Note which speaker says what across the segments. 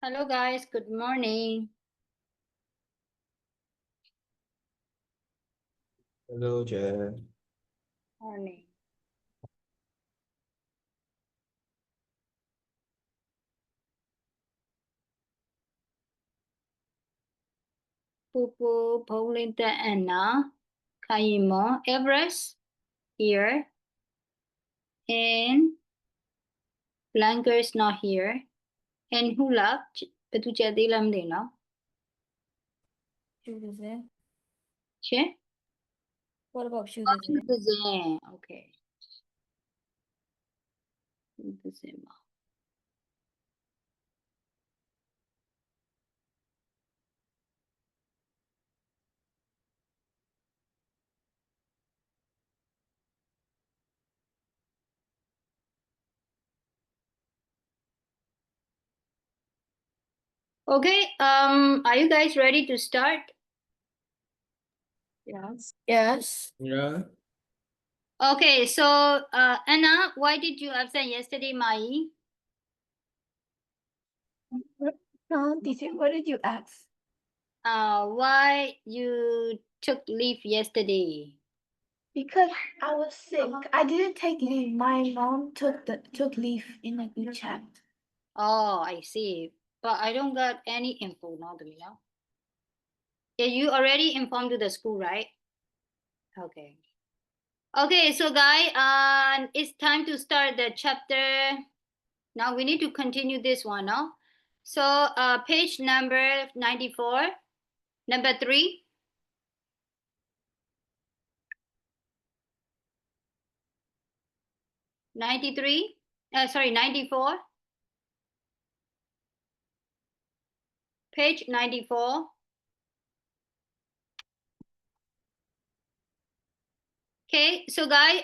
Speaker 1: Hello guys, good morning.
Speaker 2: Hello chị.
Speaker 1: Morning. Pupu, Paulinta, Anna, Kaimo, Everest, here, and Blanker is not here, and Hulak, Petucha Dilam Dino. Che?
Speaker 3: What about sugar?
Speaker 1: Okay. Shugazema. Okay, are you guys ready to start?
Speaker 3: Yes. Yes.
Speaker 2: Yeah.
Speaker 1: Okay, so Anna, why did you absent yesterday, Mai?
Speaker 3: Teacher, what did you ask?
Speaker 1: Why you took leave yesterday?
Speaker 3: Because I was sick. I didn't take leave. My mom took leave in a group chat.
Speaker 1: Oh, I see. But I don't got any info now, do you know? Yeah, you already informed to the school, right? Okay. Okay, so guys, it's time to start the chapter. Now we need to continue this one, no? So page number 94, number 3. Sorry, 94. Page 94. Okay, so guys,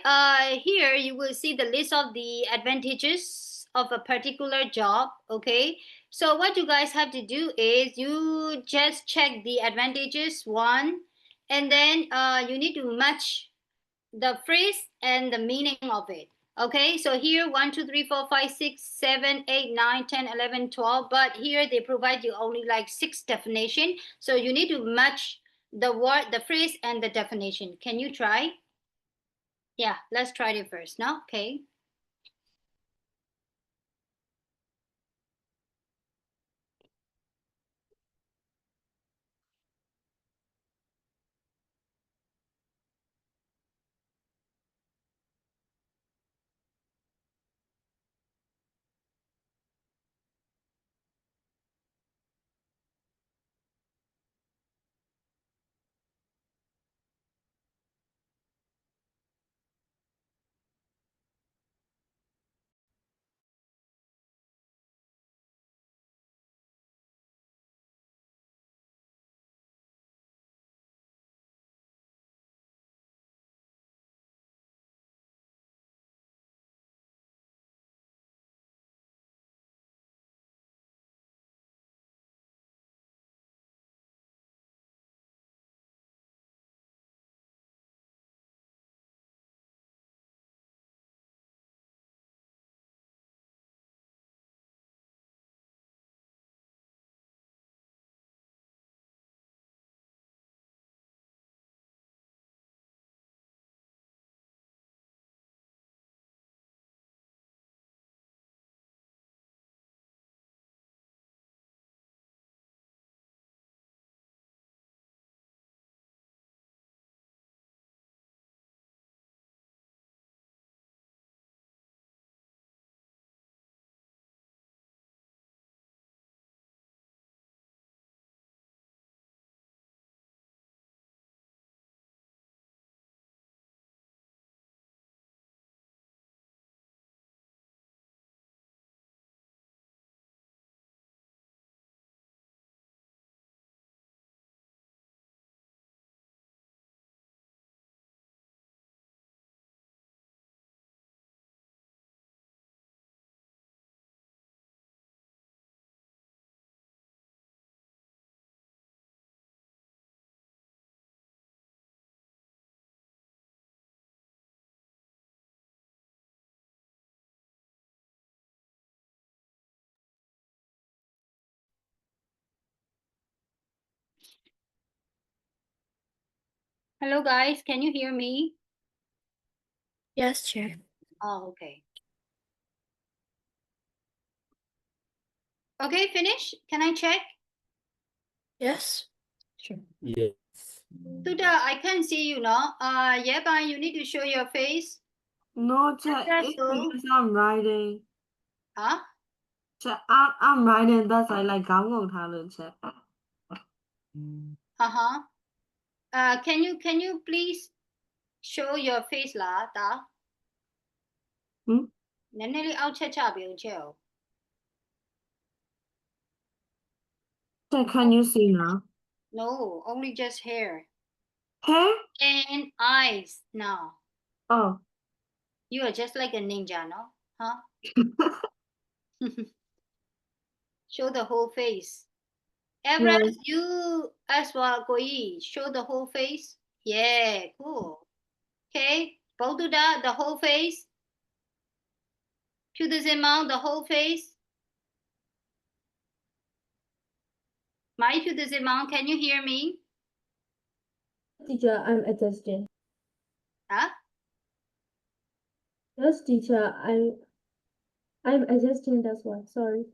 Speaker 1: here you will see the list of the advantages of a particular job. Okay, so what you guys have to do is you just check the advantages one, and then you need to match the phrase and the meaning of it. Okay, so here 1, 2, 3, 4, 5, 6, 7, 8, 9, 10, 11, 12. But here they provide you only like 6 definition. So you need to match the word, the phrase, and the definition. Can you try? Yeah, let's try it first now. Okay. Hello, guys. Can you hear me?
Speaker 3: Yes, Chair.
Speaker 1: Oh, okay. Okay, finish. Can I check?
Speaker 3: Yes. Sure.
Speaker 2: Yes.
Speaker 1: Tuda, I can't see you now. Yeah, but you need to show your face.
Speaker 2: No, Chat,
Speaker 1: That's
Speaker 2: it's
Speaker 1: all.
Speaker 2: because I'm writing.
Speaker 1: Huh?
Speaker 2: Chat, I'm writing. That's like I'm going to Chat.
Speaker 1: Uh-huh. Can you please show your face la ta?
Speaker 2: Hmm?
Speaker 1: နည်းနည်းလေးအောက်ချက်ချပေးဦးချက်အောင်
Speaker 2: Chat, can you see now?
Speaker 1: No, only just hair
Speaker 2: Hair?
Speaker 1: and eyes now.
Speaker 2: Oh.
Speaker 1: You are just like a ninja, no? Huh? Show the whole face. Everest,
Speaker 2: Yes.
Speaker 1: you as well, Koi, show the whole face. Yeah, cool. Okay, Baududa, the whole face. Pudazimang, the whole face. My Pudazimang, can you hear me?
Speaker 4: Teacher, I'm adjusting.
Speaker 1: Huh?
Speaker 4: Yes, teacher, I'm adjusting, that's why. Sorry.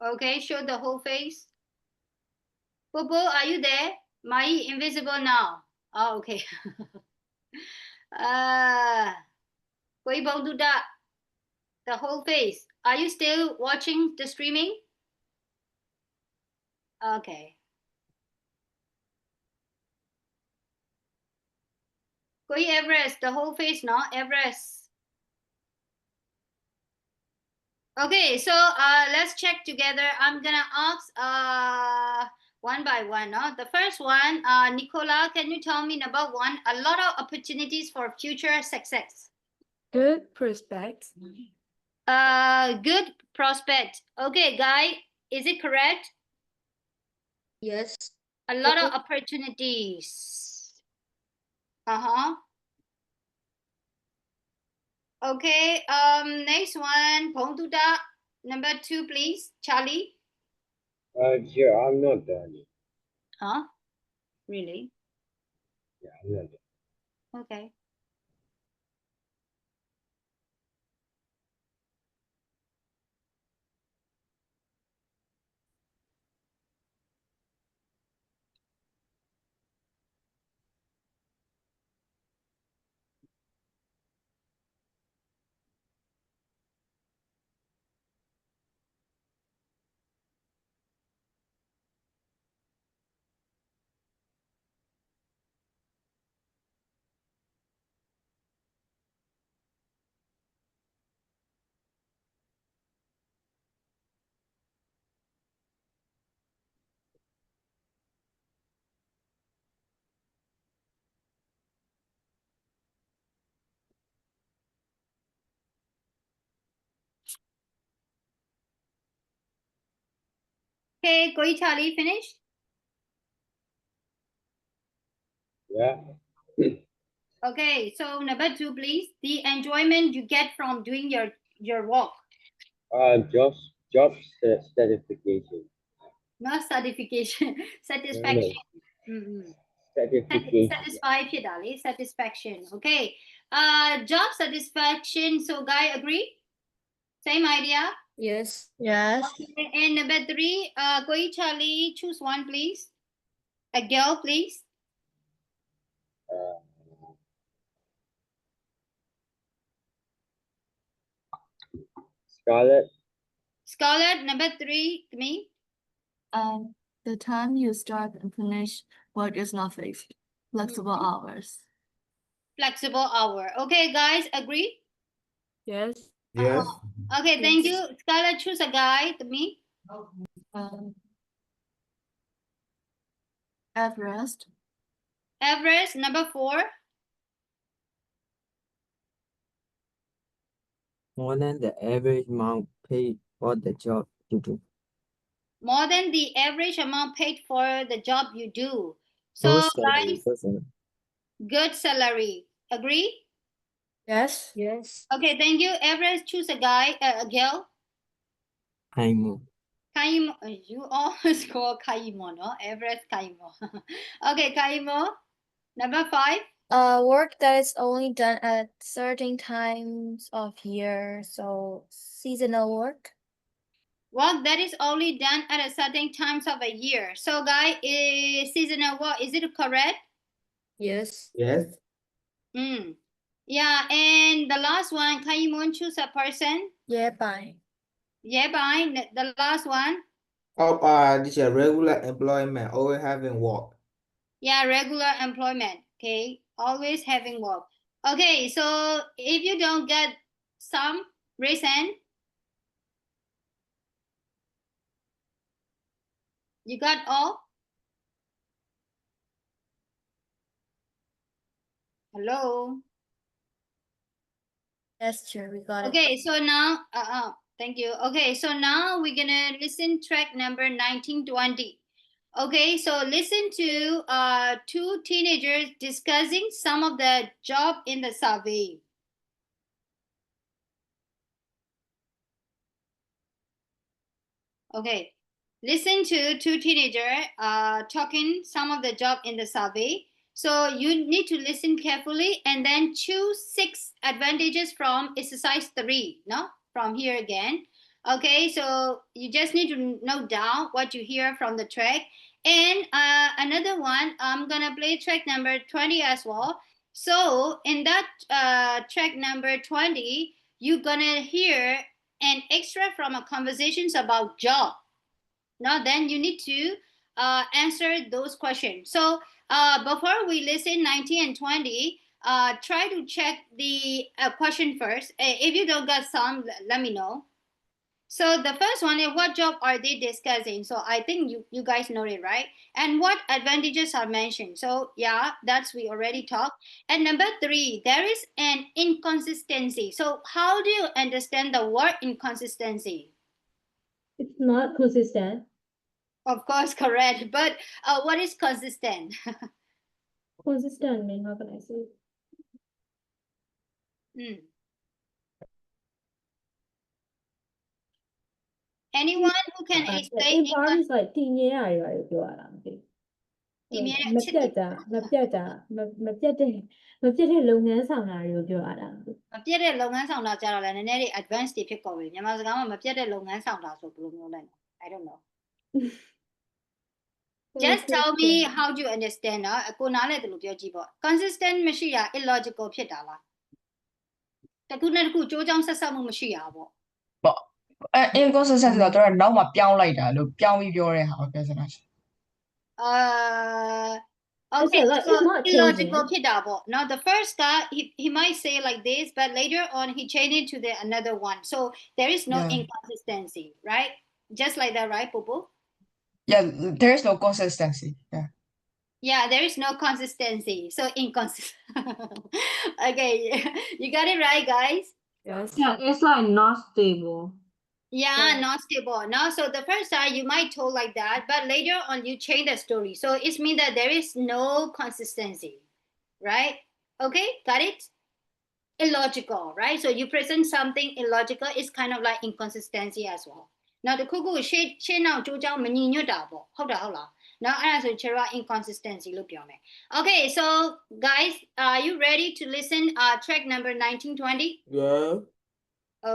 Speaker 1: Okay, show the whole face. Bobo, are you there? My invisible now. Oh, okay. Koi Baududa, the whole face. Are you still watching the streaming? Okay. Koi Everest, the whole face, no? Everest. Okay, so let's check together. I'm gonna ask one by one. No? The first one, Nicola, can you tell me about one? A lot of opportunities for future success.
Speaker 3: Good prospects.
Speaker 1: Good prospect. Okay, Guy, is it correct?
Speaker 3: Yes.
Speaker 1: A lot of opportunities. Uh-huh. Okay, next one, Pongduda, number 2, please. Charlie.
Speaker 5: Sure, I'm not done yet.
Speaker 1: Huh? Really?
Speaker 5: Yeah, I'm not done.
Speaker 1: Okay. Okay, Koi Charlie, finished?
Speaker 5: Yeah.
Speaker 1: Okay, so number 2, please. The enjoyment you get from doing your work.
Speaker 5: Job certification.
Speaker 1: Not certification,
Speaker 5: No,
Speaker 1: satisfaction.
Speaker 5: certification.
Speaker 1: Satisfy Pidali, satisfaction. Okay. Job satisfaction. So Guy, agree? Same idea?
Speaker 3: Yes. Yes.
Speaker 1: And number 3, Koi Charlie, choose one, please. A girl, please.
Speaker 5: Uh, Scarlett.
Speaker 1: Scarlett, number 3, me.
Speaker 3: The time you start and finish work is not fixed. Flexible hours.
Speaker 1: Flexible hour. Okay, guys, agree?
Speaker 3: Yes.
Speaker 5: Yes.
Speaker 1: Okay, thank you. Scarlett, choose a guy, me.
Speaker 3: Everest.
Speaker 1: Everest, number 4.
Speaker 2: More than the average amount paid for the job you do.
Speaker 1: More than the average amount paid for the job you do. So,
Speaker 2: Good salary,
Speaker 1: guys,
Speaker 2: good salary.
Speaker 1: good salary. Agree?
Speaker 3: Yes. Yes.
Speaker 1: Okay, thank you. Everest, choose a guy, a girl.
Speaker 2: I'm
Speaker 1: Kaimo, you always call Kaimo, no? Everest Kaimo. Okay, Kaimo. Number 5.
Speaker 3: Work that is only done at certain times of year, so seasonal work.
Speaker 1: Work that is only done at a certain times of a year. So, guys, is seasonal work, is it correct?
Speaker 3: Yes.
Speaker 2: Yes.
Speaker 1: Yeah, and the last one, Kaimon choose a person.
Speaker 3: Yeah, bye.
Speaker 1: Yeah, bye. The last one.
Speaker 2: Oh, this is regular employment, always having work.
Speaker 1: Yeah, regular employment. Okay, always having work. Okay, so if you don't get some reason, you got all. Hello.
Speaker 3: That's true, we got it.
Speaker 1: Okay, so now, thank you. Okay, so now we're gonna listen track number 1920. Okay, so listen to two teenagers discussing some of the job in the survey. Okay, listen to two teenagers talking some of the job in the survey. So you need to listen carefully and then choose 6 advantages from exercise 3. No, from here again. Okay, so you just need to note down what you hear from the track. And another one, I'm gonna play track number 20 as well. So in that track number 20, you're gonna hear and extra from a conversations about job. Now then you need to answer those questions. So before we listen 19 and 20, try to check the question first. If you don't get some, let me know. So the first one is, what job are they discussing? So I think you guys know it, right? And what advantages are mentioned? So yeah, that's we already talked. And number 3, there is an inconsistency. So how do you understand the word inconsistency?
Speaker 4: It's not consistent.
Speaker 1: Of course, correct. But what is consistent?
Speaker 4: Consistent mean, how can I say?
Speaker 1: Hmm. Anyone who can explain
Speaker 4: In part is like တည်မြဲတာတွေပါပြောရတာမသိ
Speaker 1: တည်မြဲ
Speaker 4: မ
Speaker 1: တဲ့ချစ်
Speaker 4: ပြ
Speaker 1: တွေ
Speaker 4: တ်တာမပြတ်တာမပြတ်တဲ့လုပ်ငန်းဆောင်တာတွေကိုပြောရတာ
Speaker 1: မပြတ်တဲ့လုပ်ငန်းဆောင်တာကြတော့လည်းနည်းနည်းလေး advanced တွေဖြစ်ကုန်ပြီမြန်မာစကားမှာမပြတ်တဲ့လုပ်ငန်းဆောင်တာဆိုဘယ်လိုမျိုးလဲ I don't know just tell me how do you understand เนาะကိုနားလဲတယ်လို့ပြောကြည့်ပေါ့ consistent မရှိတာ illogical ဖြစ်တာလားတစ်ခုနဲ့တစ်ခုကြိုးကြောင်းဆက်ဆက်မှုမရှိတာပေါ့
Speaker 6: ပေါ့inconsistent ဆိုတော့သူကနောက်မှပြောင်းလိုက်တာလို့ပြောင်းပြီးပြောတဲ့ဟာကိုပြောစတာရှင်
Speaker 1: Okay,
Speaker 4: like,
Speaker 1: so
Speaker 4: it's not
Speaker 1: illogical
Speaker 4: changing.
Speaker 1: ဖြစ်တာပေါ့ Now the first guy he might say like this but later on he changed it to the another one so there is no
Speaker 6: Yeah.
Speaker 1: inconsistency right just like that right Popo
Speaker 6: Yeah, there is no consistency. Yeah.
Speaker 1: Yeah, there is no consistency so inconsistent Okay you got it right guys
Speaker 3: Yes.
Speaker 7: Yeah, it's like not stable.
Speaker 1: Yeah, not stable. Now, so the first time you might told like that, but later on you change the story. So it means that there is no consistency, right? Okay, got it? Illogical, right? So you present something illogical, it's kind of like inconsistency as well. Now the kuku shit now ကြိုးကြောင်းမညီညွတ်တာပေါ့ဟုတ်တာဟုတ်လား Now အဲ့ဒါဆိုချေရ inconsistency လို့ပြောမယ် Okay, so guys, are you ready to listen track number 1920?
Speaker 2: Yeah.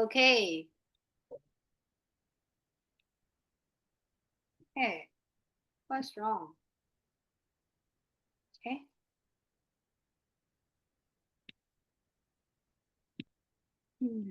Speaker 1: Okay. Hey, what's wrong? Okay. Hmm.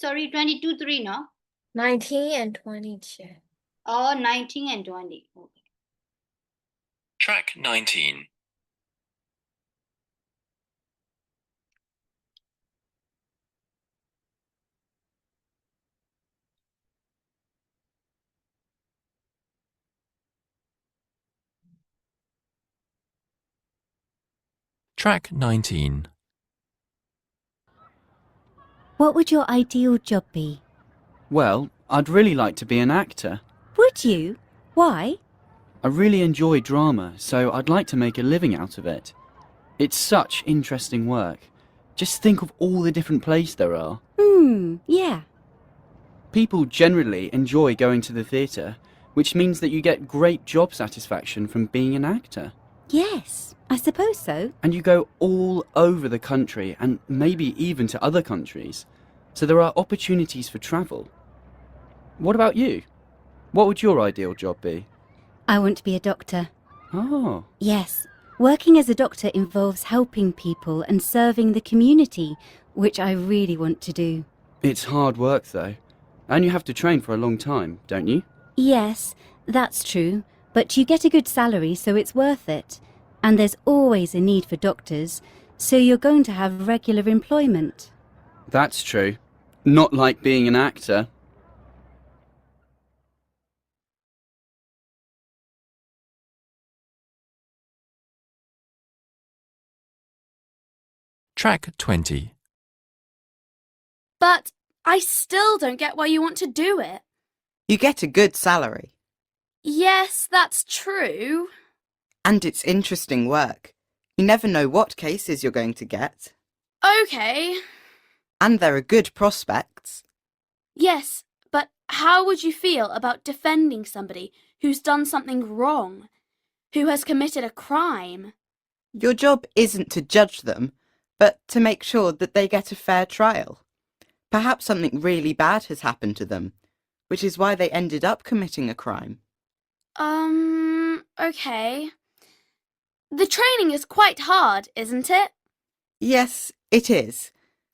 Speaker 1: Sorry, 22, 3, no?
Speaker 3: 19 and 20, chair.
Speaker 1: Oh, 19 and 20. Okay.
Speaker 8: Track 19. Track 19.
Speaker 9: What would your ideal job be?
Speaker 10: Well, I'd really like to be an actor.
Speaker 9: Would you? Why?
Speaker 10: I really enjoy drama, so I'd like to make a living out of it. It's such interesting work. Just think of all the different plays there are.
Speaker 9: Yeah.
Speaker 10: People generally enjoy going to the theatre, which means that you get great job satisfaction from being an actor.
Speaker 9: Yes, I suppose so.
Speaker 10: And you go all over the country and maybe even to other countries. So there are opportunities for travel. What about you? What would your ideal job be?
Speaker 9: I want to be a doctor.
Speaker 10: Oh,
Speaker 9: Yes. Working as a doctor involves helping people and serving the community, which I really want to do.
Speaker 10: it's hard work though. And you have to train for a long time, don't you?
Speaker 9: Yes, that's true, but you get a good salary, so it's worth it. And there's always a need for doctors, so you're going to have regular employment.
Speaker 10: That's true. Not like being an actor.
Speaker 8: Track 20.
Speaker 11: But I still don't get why you want to do it.
Speaker 12: You get a good salary.
Speaker 11: Yes, that's true.
Speaker 12: And it's interesting work. You never know what cases you're going to get.
Speaker 11: Okay.
Speaker 12: And there are good prospects.
Speaker 11: Yes, but how would you feel about defending somebody who's done something wrong, who has committed a crime?
Speaker 12: Your job isn't to judge them, but to make sure that they get a fair trial. Perhaps something really bad has happened to them, which is why they ended up committing a crime.
Speaker 11: Okay. The training is quite hard, isn't it?
Speaker 12: Yes, it is.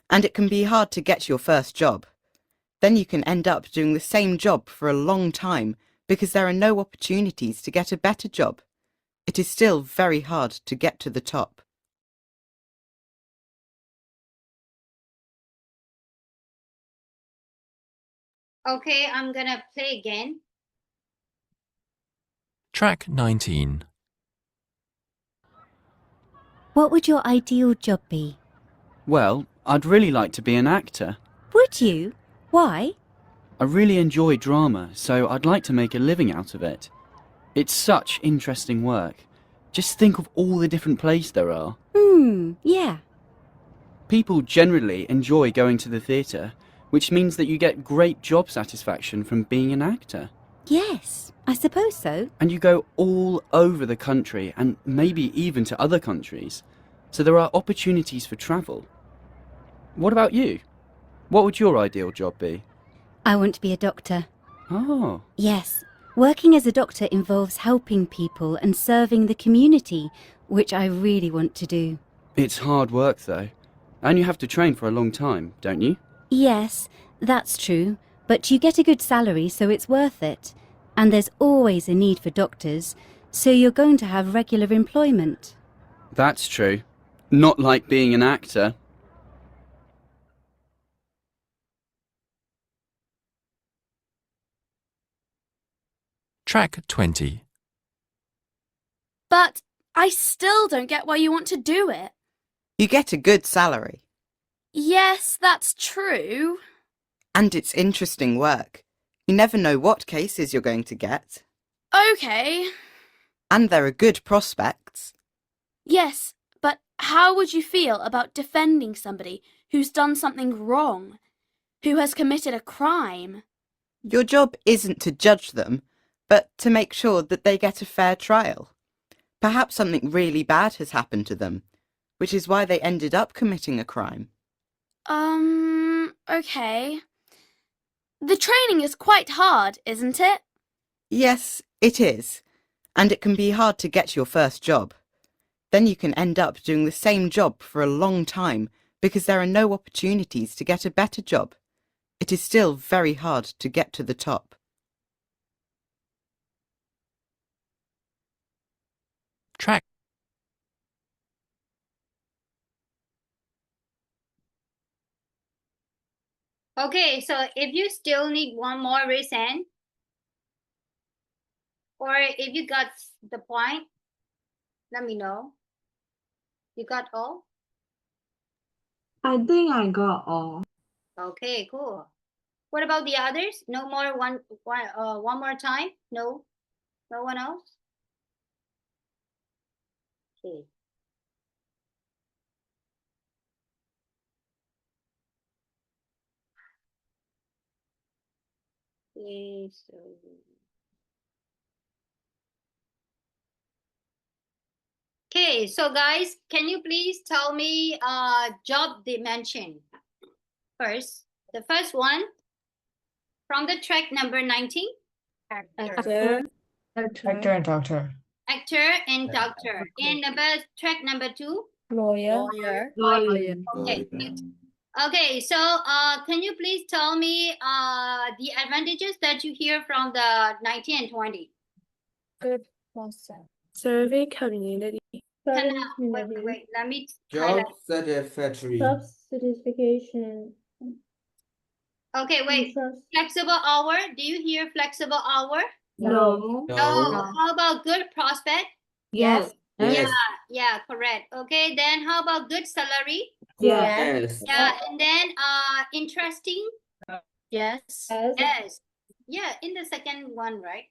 Speaker 12: And it can be hard to get your first job. Then you can end up doing the same job for a long time because there are no opportunities to get a better job. It is still very hard to get to the top.
Speaker 1: Okay, I'm gonna play again.
Speaker 8: Track 19.
Speaker 9: What would your ideal job be?
Speaker 10: Well, I'd really like to be an actor.
Speaker 9: Would you? Why?
Speaker 10: I really enjoy drama, so I'd like to make a living out of it. It's such interesting work. Just think of all the different plays there are.
Speaker 9: Yeah.
Speaker 10: People generally enjoy going to the theatre, which means that you get great job satisfaction from being an actor.
Speaker 9: Yes, I suppose so.
Speaker 10: And you go all over the country and maybe even to other countries. So there are opportunities for travel. What about you? What would your ideal job be?
Speaker 9: I want to be a doctor.
Speaker 10: Oh,
Speaker 9: Yes. Working as a doctor involves helping people and serving the community, which I really want to do.
Speaker 10: it's hard work though. And you have to train for a long time, don't you?
Speaker 9: Yes, that's true, but you get a good salary, so it's worth it. And there's always a need for doctors, so you're going to have regular employment.
Speaker 10: That's true. Not like being an actor.
Speaker 8: Track 20.
Speaker 11: But I still don't get why you want to do it.
Speaker 12: You get a good salary.
Speaker 11: Yes, that's true.
Speaker 12: And it's interesting work. You never know what cases you're going to get.
Speaker 11: Okay.
Speaker 12: And there are good prospects.
Speaker 11: Yes, but how would you feel about defending somebody who's done something wrong, who has committed a crime?
Speaker 12: Your job isn't to judge them, but to make sure that they get a fair trial. Perhaps something really bad has happened to them, which is why they ended up committing a crime.
Speaker 11: Okay. The training is quite hard, isn't it?
Speaker 12: Yes, it is. And it can be hard to get your first job. Then you can end up doing the same job for a long time because there are no opportunities to get a better job. It is still very hard to get to the top.
Speaker 8: Track.
Speaker 1: Okay, so if you still need one more reason, or if you got the point, let me know. You got all?
Speaker 7: I think I got all.
Speaker 1: Okay, cool. What about the others? No more one more time? No? No one else? Okay. Okay, so okay, so guys, can you please tell me job dimension first? The first one from the track number 19.
Speaker 7: Actor.
Speaker 6: Actor and doctor.
Speaker 1: Actor and doctor. And track number 2.
Speaker 3: Lawyer.
Speaker 7: Lawyer.
Speaker 1: Okay. Okay, so can you please tell me the advantages that you hear from the 19 and 20?
Speaker 3: Good person. Survey community.
Speaker 1: Can,
Speaker 4: Community.
Speaker 1: wait, let me
Speaker 2: Job
Speaker 1: highlight.
Speaker 2: satisfactory.
Speaker 4: Job satisfaction.
Speaker 1: Okay, wait.
Speaker 4: Trust.
Speaker 1: Flexible hour. Do you hear flexible hour?
Speaker 7: No.
Speaker 1: Oh, how about good prospect?
Speaker 7: Yes.
Speaker 1: Yeah, yeah, correct. Okay, then how about good salary?
Speaker 2: Yes.
Speaker 1: Yeah, and then interesting.
Speaker 3: Yes.
Speaker 1: Yes. Yeah, in the second one, right?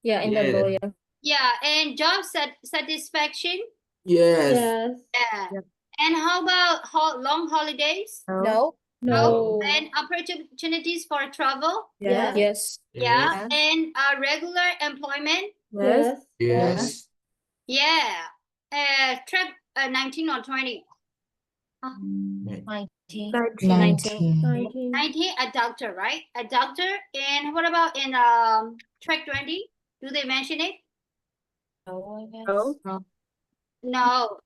Speaker 3: Yeah, in the
Speaker 2: Yes.
Speaker 3: lawyer.
Speaker 1: Yeah, and job satisfaction.
Speaker 2: Yes.
Speaker 4: Yes.
Speaker 1: Yeah. And how about long holidays?
Speaker 3: No.
Speaker 4: No.
Speaker 1: And opportunities for travel?
Speaker 4: Yeah.
Speaker 3: Yes.
Speaker 1: Yeah. And regular employment?
Speaker 4: Yes.
Speaker 2: Yes.
Speaker 1: Yeah. Track 19 or 20?
Speaker 3: 19.
Speaker 6: 19.
Speaker 4: 19.
Speaker 1: 19, a doctor, right? A doctor. And what about in track 20? Do they mention it?
Speaker 3: No.
Speaker 1: No.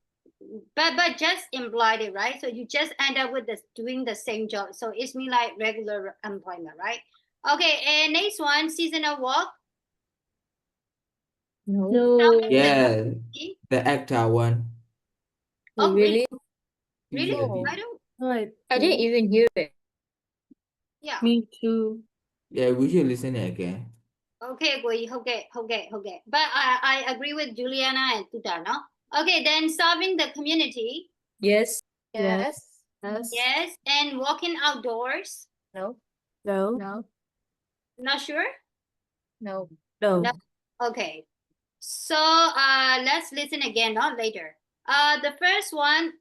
Speaker 1: But just implied it, right? So you just end up with doing the same job. So it's mean like regular employment, right? Okay, and next one, seasonal work.
Speaker 4: No.
Speaker 2: Yeah. The actor one.
Speaker 1: Oh, really?
Speaker 2: Really?
Speaker 1: Really? I don't.
Speaker 3: I didn't even hear it.
Speaker 1: Yeah.
Speaker 7: Me too.
Speaker 2: Yeah, we should listen again.
Speaker 1: Okay, okay. But I agree with Juliana and Tutar, no? Okay, then serving the community.
Speaker 3: Yes.
Speaker 7: Yes.
Speaker 1: Yes, and walking outdoors.
Speaker 3: No.
Speaker 1: Not sure?
Speaker 3: No.
Speaker 1: No. Okay. So let's listen again, not later. The first one,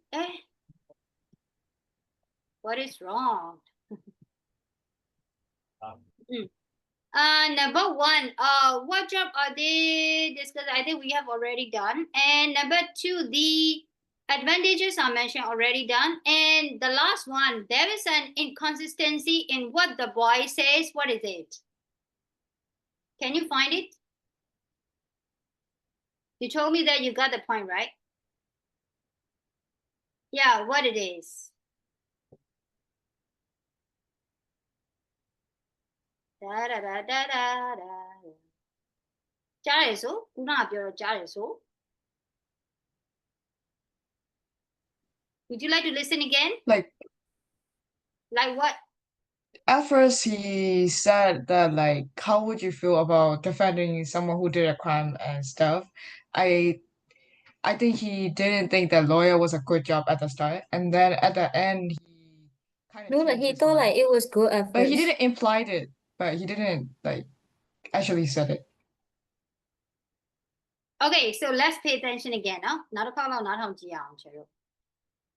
Speaker 1: what is wrong? Number one, what job are they discussed? I think we have already done. And number two, the advantages are mentioned already done. And the last one, there is an inconsistency in what the boy says. What is it? Can you find it? You told me that you got the point, right? Yeah, what it is. Da da da da da da. ကြားရဆိုခုနကပြောတော့ကြားရဆို Would you like to listen again?
Speaker 6: Like
Speaker 1: what?
Speaker 6: at first he said that like how would you feel about defending someone who did a crime and stuff. I think he didn't think that lawyer was a good job at the start, and then at the end he kind of
Speaker 3: No, like
Speaker 6: changed
Speaker 3: he
Speaker 6: his
Speaker 3: thought
Speaker 6: mind.
Speaker 3: like it was good at
Speaker 6: But he
Speaker 3: first.
Speaker 6: didn't imply it, but he didn't like actually said it.
Speaker 1: Okay, so let's pay attention again เนาะနောက်တစ်ခါလောက်နားထောင်ကြည့်ရအောင်ချေတို့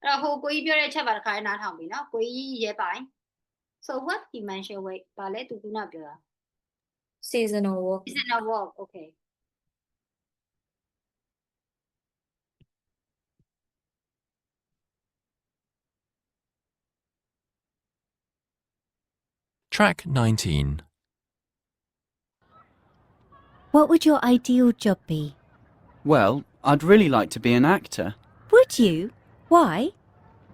Speaker 1: အဲ့တော့ဟိုကိုကြီးပြောတဲ့အချက်ပါတစ်ခါနားထောင်ပြီเนาะကိုကြီးရဲပိုင် So what he mentioned wait ဗာလဲသူခုနပြောတာ
Speaker 3: Seasonal work.
Speaker 1: Seasonal work okay
Speaker 8: Track 19.
Speaker 9: What would your ideal job be?
Speaker 10: Well, I'd really like to be an actor.
Speaker 9: Would you? Why?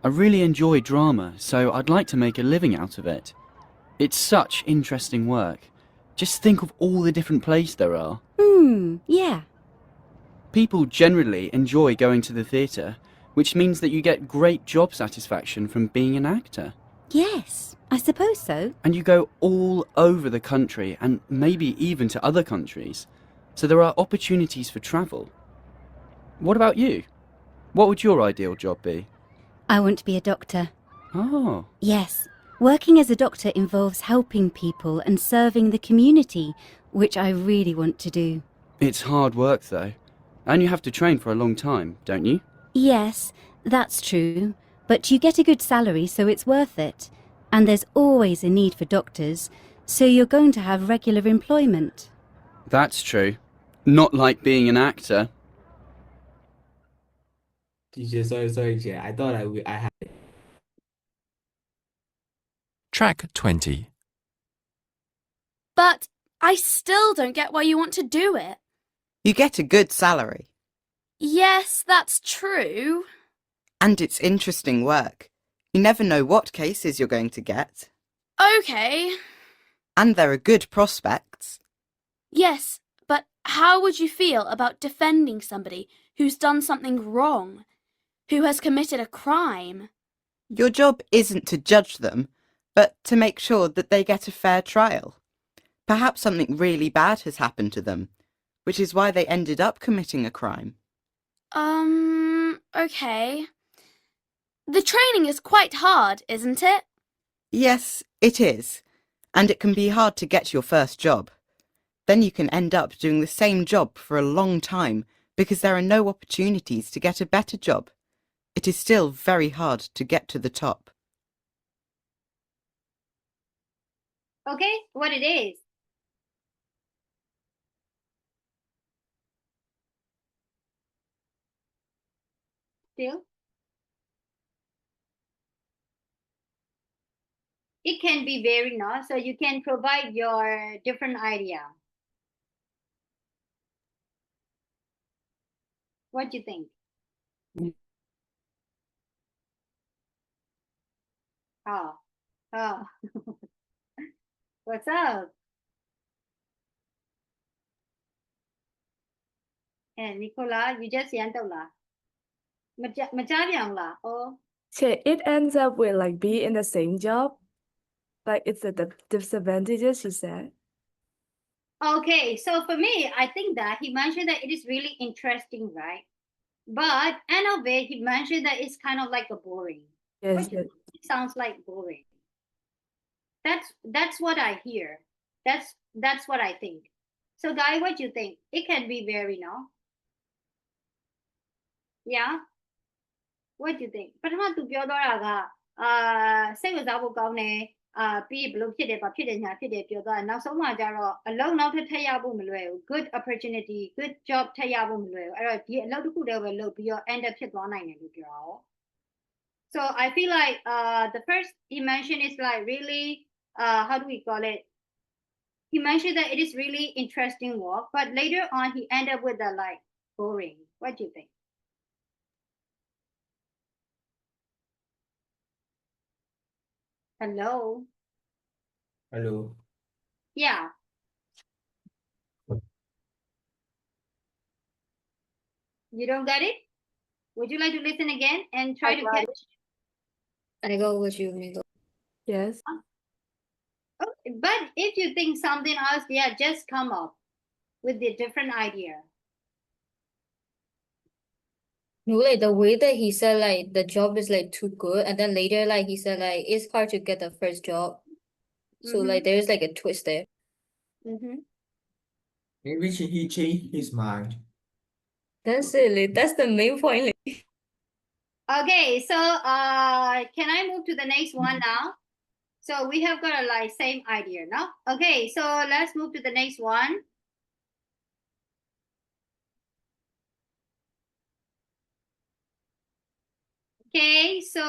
Speaker 10: I really enjoy drama, so I'd like to make a living out of it. It's such interesting work. Just think of all the different plays there are.
Speaker 9: Yeah.
Speaker 10: People generally enjoy going to the theatre, which means that you get great job satisfaction from being an actor.
Speaker 9: Yes, I suppose so.
Speaker 10: And you go all over the country and maybe even to other countries. So there are opportunities for travel. What about you? What would your ideal job be?
Speaker 9: I want to be a doctor.
Speaker 10: Oh.
Speaker 9: Yes, Working as a doctor involves helping people and serving the community, which I really want to do.
Speaker 10: It's hard work, though. And you have to train for a long time, don't you?
Speaker 9: Yes, that's true, but you get a good salary, so it's worth it. And there's always a need for doctors, so you're going to have regular employment.
Speaker 10: That's true. Not like being an actor.
Speaker 2: Teacher, sorry, teacher. I thought I had.
Speaker 8: Track 20.
Speaker 11: But I still don't get why you want to do it.
Speaker 12: You get a good salary.
Speaker 11: Yes, that's true.
Speaker 12: And it's interesting work. You never know what cases you're going to get.
Speaker 11: Okay.
Speaker 12: And there are good prospects.
Speaker 11: Yes, but how would you feel about defending somebody who's done something wrong, who has committed a crime?
Speaker 12: Your job isn't to judge them, but to make sure that they get a fair trial. Perhaps something really bad has happened to them, which is why they ended up committing a crime.
Speaker 11: Okay. The training is quite hard, isn't it?
Speaker 12: Yes, it is. And it can be hard to get your first job. Then you can end up doing the same job for a long time because there are no opportunities to get a better job. It is still very hard to get to the top.
Speaker 1: Okay, what it is? Still? It can be very nice, so you can provide your different idea. What do you think? Oh. What's up? And Nicola, you just yanto la. Majabyang la. Oh.
Speaker 7: It ends up with like be in the same job. Like it's the disadvantages, she said.
Speaker 1: Okay, so for me, I think that he mentioned that it is really interesting, right? But end of it, he mentioned that it's kind of like a boring.
Speaker 7: Yes,
Speaker 1: It sounds like boring. That's what I hear. That's what I think. So, guy, what do you think? It can be very, no? Yeah. What do you think? ပထမသူပြောတော့တာကစိတ်ဝင်စားဖို့ကောင်းတယ်ပြီးဘလို့ဖြစ်တယ်ဗာဖြစ်တယ်ညာဖြစ်တယ်ပြောတော့နောက်ဆုံးမှကျတော့အလုံးနောက်ထပ်ထပ်ရဖို့မလွယ်ဘူး good opportunity good job ထပ်ရဖို့မလွယ်ဘူးအဲ့တော့ဒီအလုပ်တစ်ခုတည်းပဲလုပ်ပြီးတော့ end up ဖြစ်သွားနိုင်တယ်လို့ပြောတာ哦 so I feel like the first he mentioned is like really how do we call it he mentioned that it is really interesting work but later on he end up with the like boring what do you think Hello.
Speaker 2: Hello.
Speaker 1: Yeah. You don't get it? Would you like to listen again and try to catch?
Speaker 7: I go with you, Miko. Yes.
Speaker 1: Okay, but if you think something else, yeah, just come up with a different idea.
Speaker 7: No, like the way that he said like the job is like too good, and then later like he said like it's hard to get the first job. So like there's like a twist there.
Speaker 2: Maybe he changed his mind.
Speaker 7: That's it. Like, that's the main point. Like.
Speaker 1: Okay, so can I move to the next one now? So we have got a like same idea, no? Okay, so let's move to the next one. Okay, so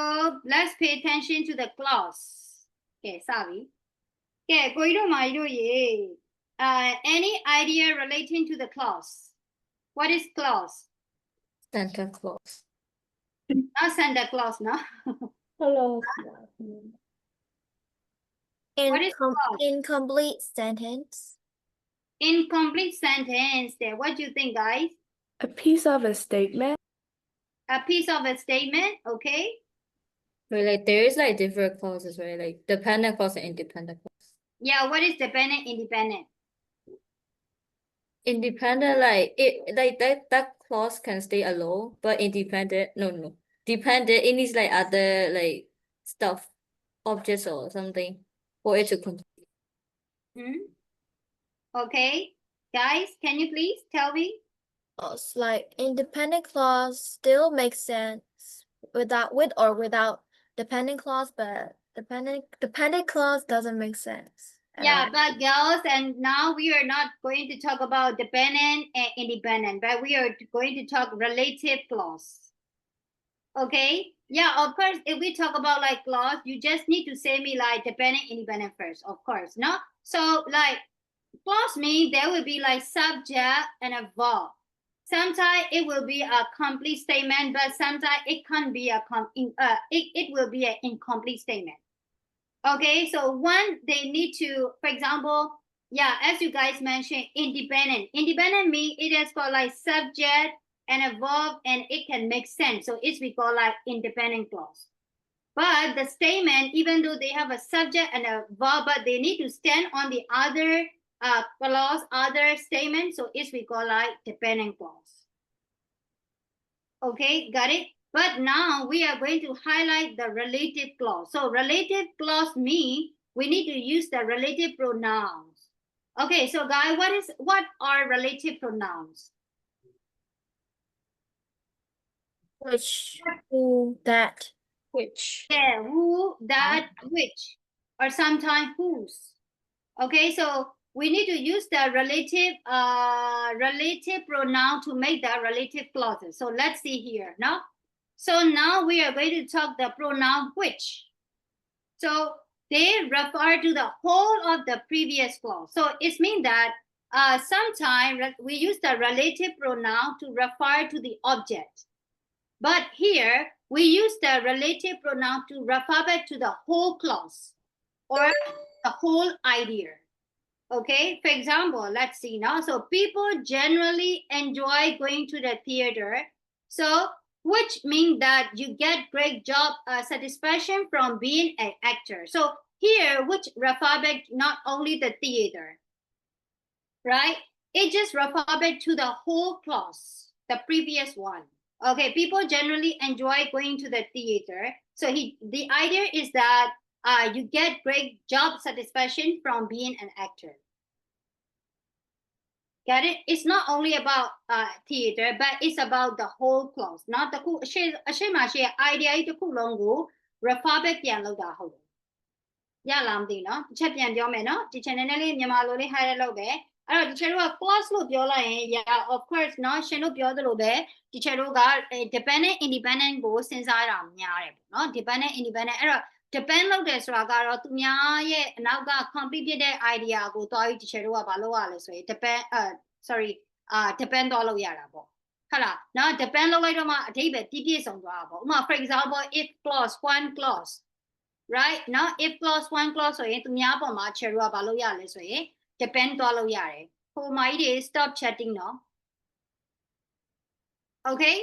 Speaker 1: let's pay attention to the clause. Okay, sorry. Okay, any idea relating to the clause? What is clause?
Speaker 7: Santa Claus.
Speaker 1: Not Santa Claus, no?
Speaker 4: Hello.
Speaker 1: What is clause?
Speaker 3: Incomplete sentence.
Speaker 1: Incomplete sentence there. What do you think, guys?
Speaker 7: A piece of a statement.
Speaker 1: A piece of a statement, okay?
Speaker 7: Where like there is like different clauses, right? Like dependent clause and independent clause.
Speaker 1: Yeah, what is dependent, independent?
Speaker 7: Independent, like it like that clause can stay alone, but independent, no. Dependent, it needs like other like stuff objects or something for it to continue.
Speaker 1: Okay, guys, can you please tell me?
Speaker 3: It's like independent clause still makes sense without with or without dependent clause, but dependent clause doesn't make sense.
Speaker 1: Yeah, but girls, and now we are not going to talk about dependent and independent, but we are going to talk relative clause. Okay, yeah, of course, if we talk about like clause, you just need to say me like dependent, independent first, of course, no? So like clause means there will be like subject and a verb. Sometimes it will be a complete statement, but sometimes it can't be it will be an incomplete statement. Okay, so one, they need to, for example, yeah, as you guys mentioned, independent. Independent means it has got like subject and a verb, and it can make sense. So it's we call like independent clause. But the statement, even though they have a subject and a verb, but they need to stand on the other clause, other statement. So it's we call like dependent clause. Okay, got it? But now we are going to highlight the relative clause. So relative clause means we need to use the relative pronouns. Okay, so guys, what are relative pronouns?
Speaker 3: Which, who, that, which.
Speaker 1: Yeah, who, that, which, or sometimes whose. Okay, so we need to use the relative pronoun to make the relative clauses. So let's see here now. So now we are going to talk the pronoun which. So they refer to the whole of the previous clause. So it means that sometimes we use the relative pronoun to refer to the object. But here we use the relative pronoun to refer back to the whole clause or the whole idea. Okay, for example, let's see now. So people generally enjoy going to the theater. So which means that you get great job satisfaction from being an actor. So here, which refer back not only the theater, right? It just refer back to the whole clause, the previous one. Okay, people generally enjoy going to the theater. So the idea is that you get great job satisfaction from being an actor. Get it? It's not only about theater, but it's about the whole clause. Not the cool idea the cool longo refer back ပြန်လုပ်တာဟုတ်တယ်။ရလားမသိနော်။တစ်ချက်ပြန်ပြောမယ်နော်။ဒီ channel နဲ့လေးမြန်မာလိုလေး highlight လုပ်ပဲ။အဲ့တော့ဒီ channel က clause လို့ပြောလိုက်ရင် yeah of course နော်ရှင်တို့ပြောသလိုပဲဒီ channel က dependent independent ကိုစဉ်းစားတာများတယ်ပေါ့နော် dependent independent အဲ့တော့ depend လုပ်တယ်ဆိုတာကတော့သူများရဲ့အနောက်က complete ဖြစ်တဲ့ idea ကိုတွားပြီး teacher တို့ကဘာလုပ်ရလဲဆိုရင် depend depend သွားလို့ရတာပေါ့ဟုတ်လားနော် depend လုပ်လိုက်တော့မှအဓိပ္ပာယ်ပြည့်စုံသွားတာပေါ့ဥပမာ for example if clause one clause right နော် if clause one clause ဆိုရင်သူများပေါ်မှာ teacher တို့ကဘာလုပ်ရလဲဆိုရင် depend သွားလို့ရတယ်ဟိုမာကြီးတွေ stop chatting နော် okay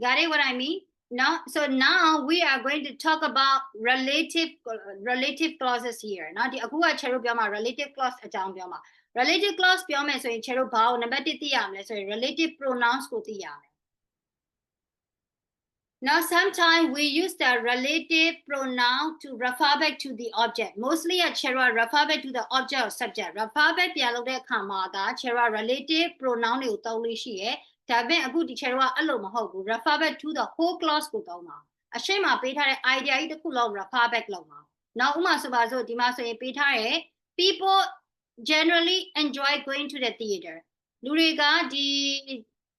Speaker 1: got it what I mean no so now we are going to talk about relative clauses here နော်ဒီအခုက teacher တို့ပြောမှာ relative clause အကြောင်းပြောမှာ relative clause ပြောမယ်ဆိုရင် teacher တို့ဘာကိုနံပါတ်1သိရမလဲဆိုရင် relative pronouns ကိုသိရမယ် Now, sometimes we use the relative pronoun to refer back to the object. Mostly, a chera refer back to the object or subject. Refer back ပြန်လုပ်တဲ့အခါမှာဒါ chera relative pronoun တွေကိုသုံးလို့ရှိရဲ။ဒါပေမဲ့အခုဒီ chera ကအဲ့လိုမဟုတ်ဘူး refer back to the whole clause ကိုသုံးမှာ။အရှိမပေးထားတဲ့ idea ကြီးတစ်ခုလုံး refer back လုပ်မှာ။နောက်ဥမာဆိုပါစို့ဒီမှာဆိုရင်ပေးထားတယ် people generally enjoy going to the theater. လူတွေကဒီ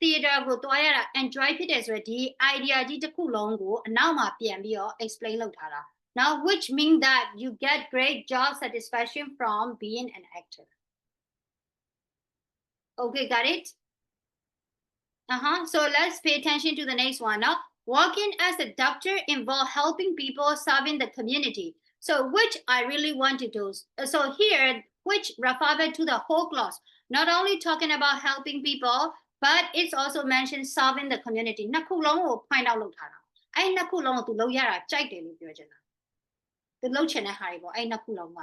Speaker 1: theater ကိုတွားရတာ enjoy ဖြစ်တယ်ဆိုရယ်ဒီ idea ကြီးတစ်ခုလုံးကိုအနောက်မှာပြန်ပြီးတော့ explain လုပ်ထားတာ now which means that you get great job satisfaction from being an actor okay got it so let's pay attention to the next one now working as a doctor involves helping people serving the community so which I really want to do so here which refer back to the whole clause not only talking about helping people but it's also mentioned serving the community နှစ်ခုလုံးကို find out လုပ်ထားတာအဲ့နှစ်ခုလုံးကိုသူလုပ်ရတာကြိုက်တယ်လို့ပြောချင်တာသူလုပ်ချင်တဲ့ဟာတွေပေါ့အဲ့နှစ်ခုလုံးက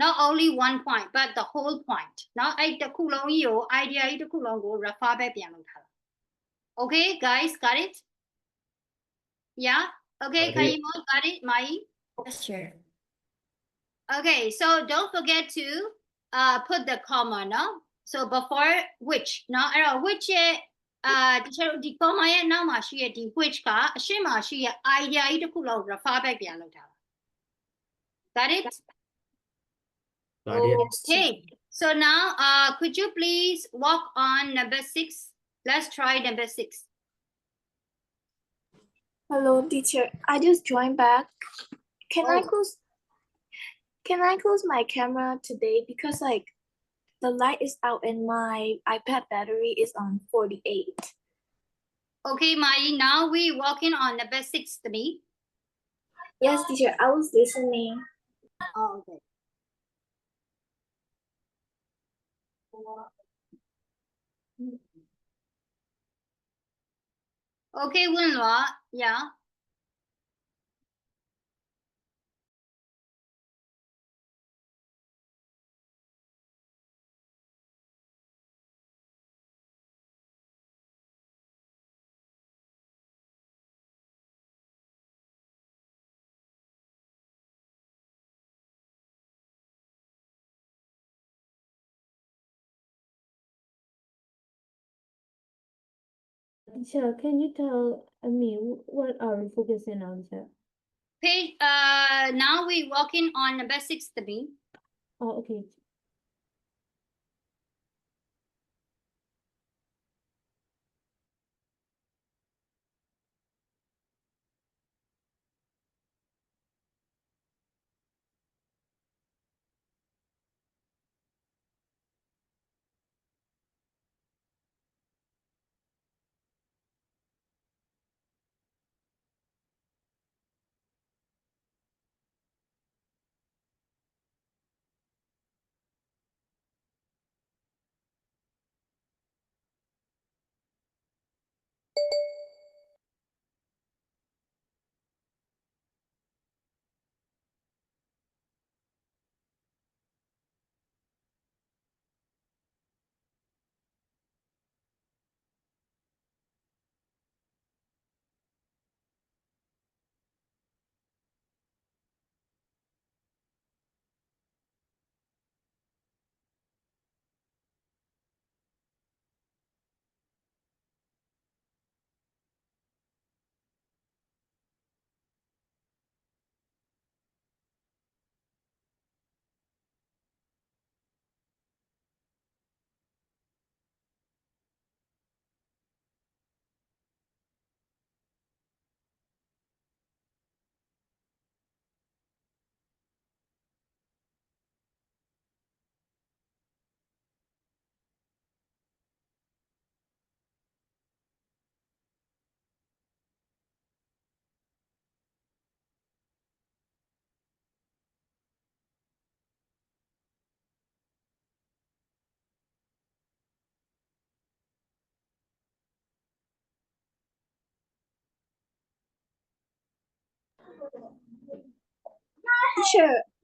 Speaker 1: not only one point but the whole point เนาะအဲ့တစ်ခုလုံးကြီးကို idea ကြီးတစ်ခုလုံးကို refer back ပြန်လုပ်ထားတာ okay guys got it yeah okay Kayimo got it Mai
Speaker 3: Yes, sure.
Speaker 1: Okay, so don't forget to put the comma, no? So before which, no? Which တချို့ဒီ comma ရဲ့နောက်မှာရှိတဲ့ဒီ which ကအရှေ့မှာရှိတဲ့ idea ကြီးတစ်ခုလောက် refer back ပြန်လုပ်ထားတာ Got it?
Speaker 2: Got it.
Speaker 1: Okay. So now could you please walk on number 6? Let's try number 6.
Speaker 13: Hello, teacher. I just joined back. Can I close my camera today because like the light is out and my iPad battery is on 48.
Speaker 1: Okay, Mai, now we walking on number 6 to me.
Speaker 13: Yes, teacher, I was listening.
Speaker 1: Oh, okay. Okay, Wenhua, yeah.
Speaker 4: Teacher, can you tell me what are we focusing on, sir?
Speaker 1: Page, now we walking on number 6 to me.
Speaker 4: Oh, okay.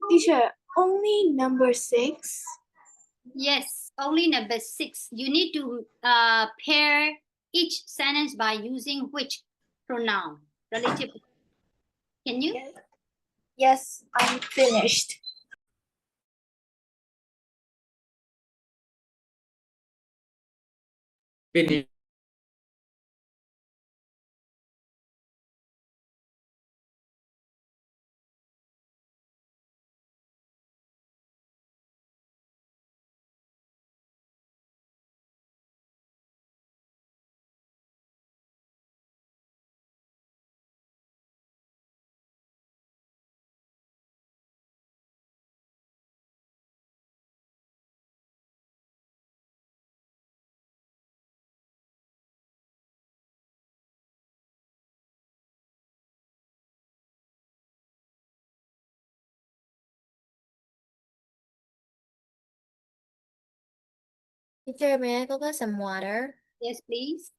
Speaker 13: Teacher, only number 6?
Speaker 1: Yes, only number 6. You need to pair each sentence by using which pronoun, relative. Can you?
Speaker 13: Yes, I'm finished.
Speaker 2: Finish.
Speaker 3: Teacher, may I go get some water?
Speaker 1: Yes, please.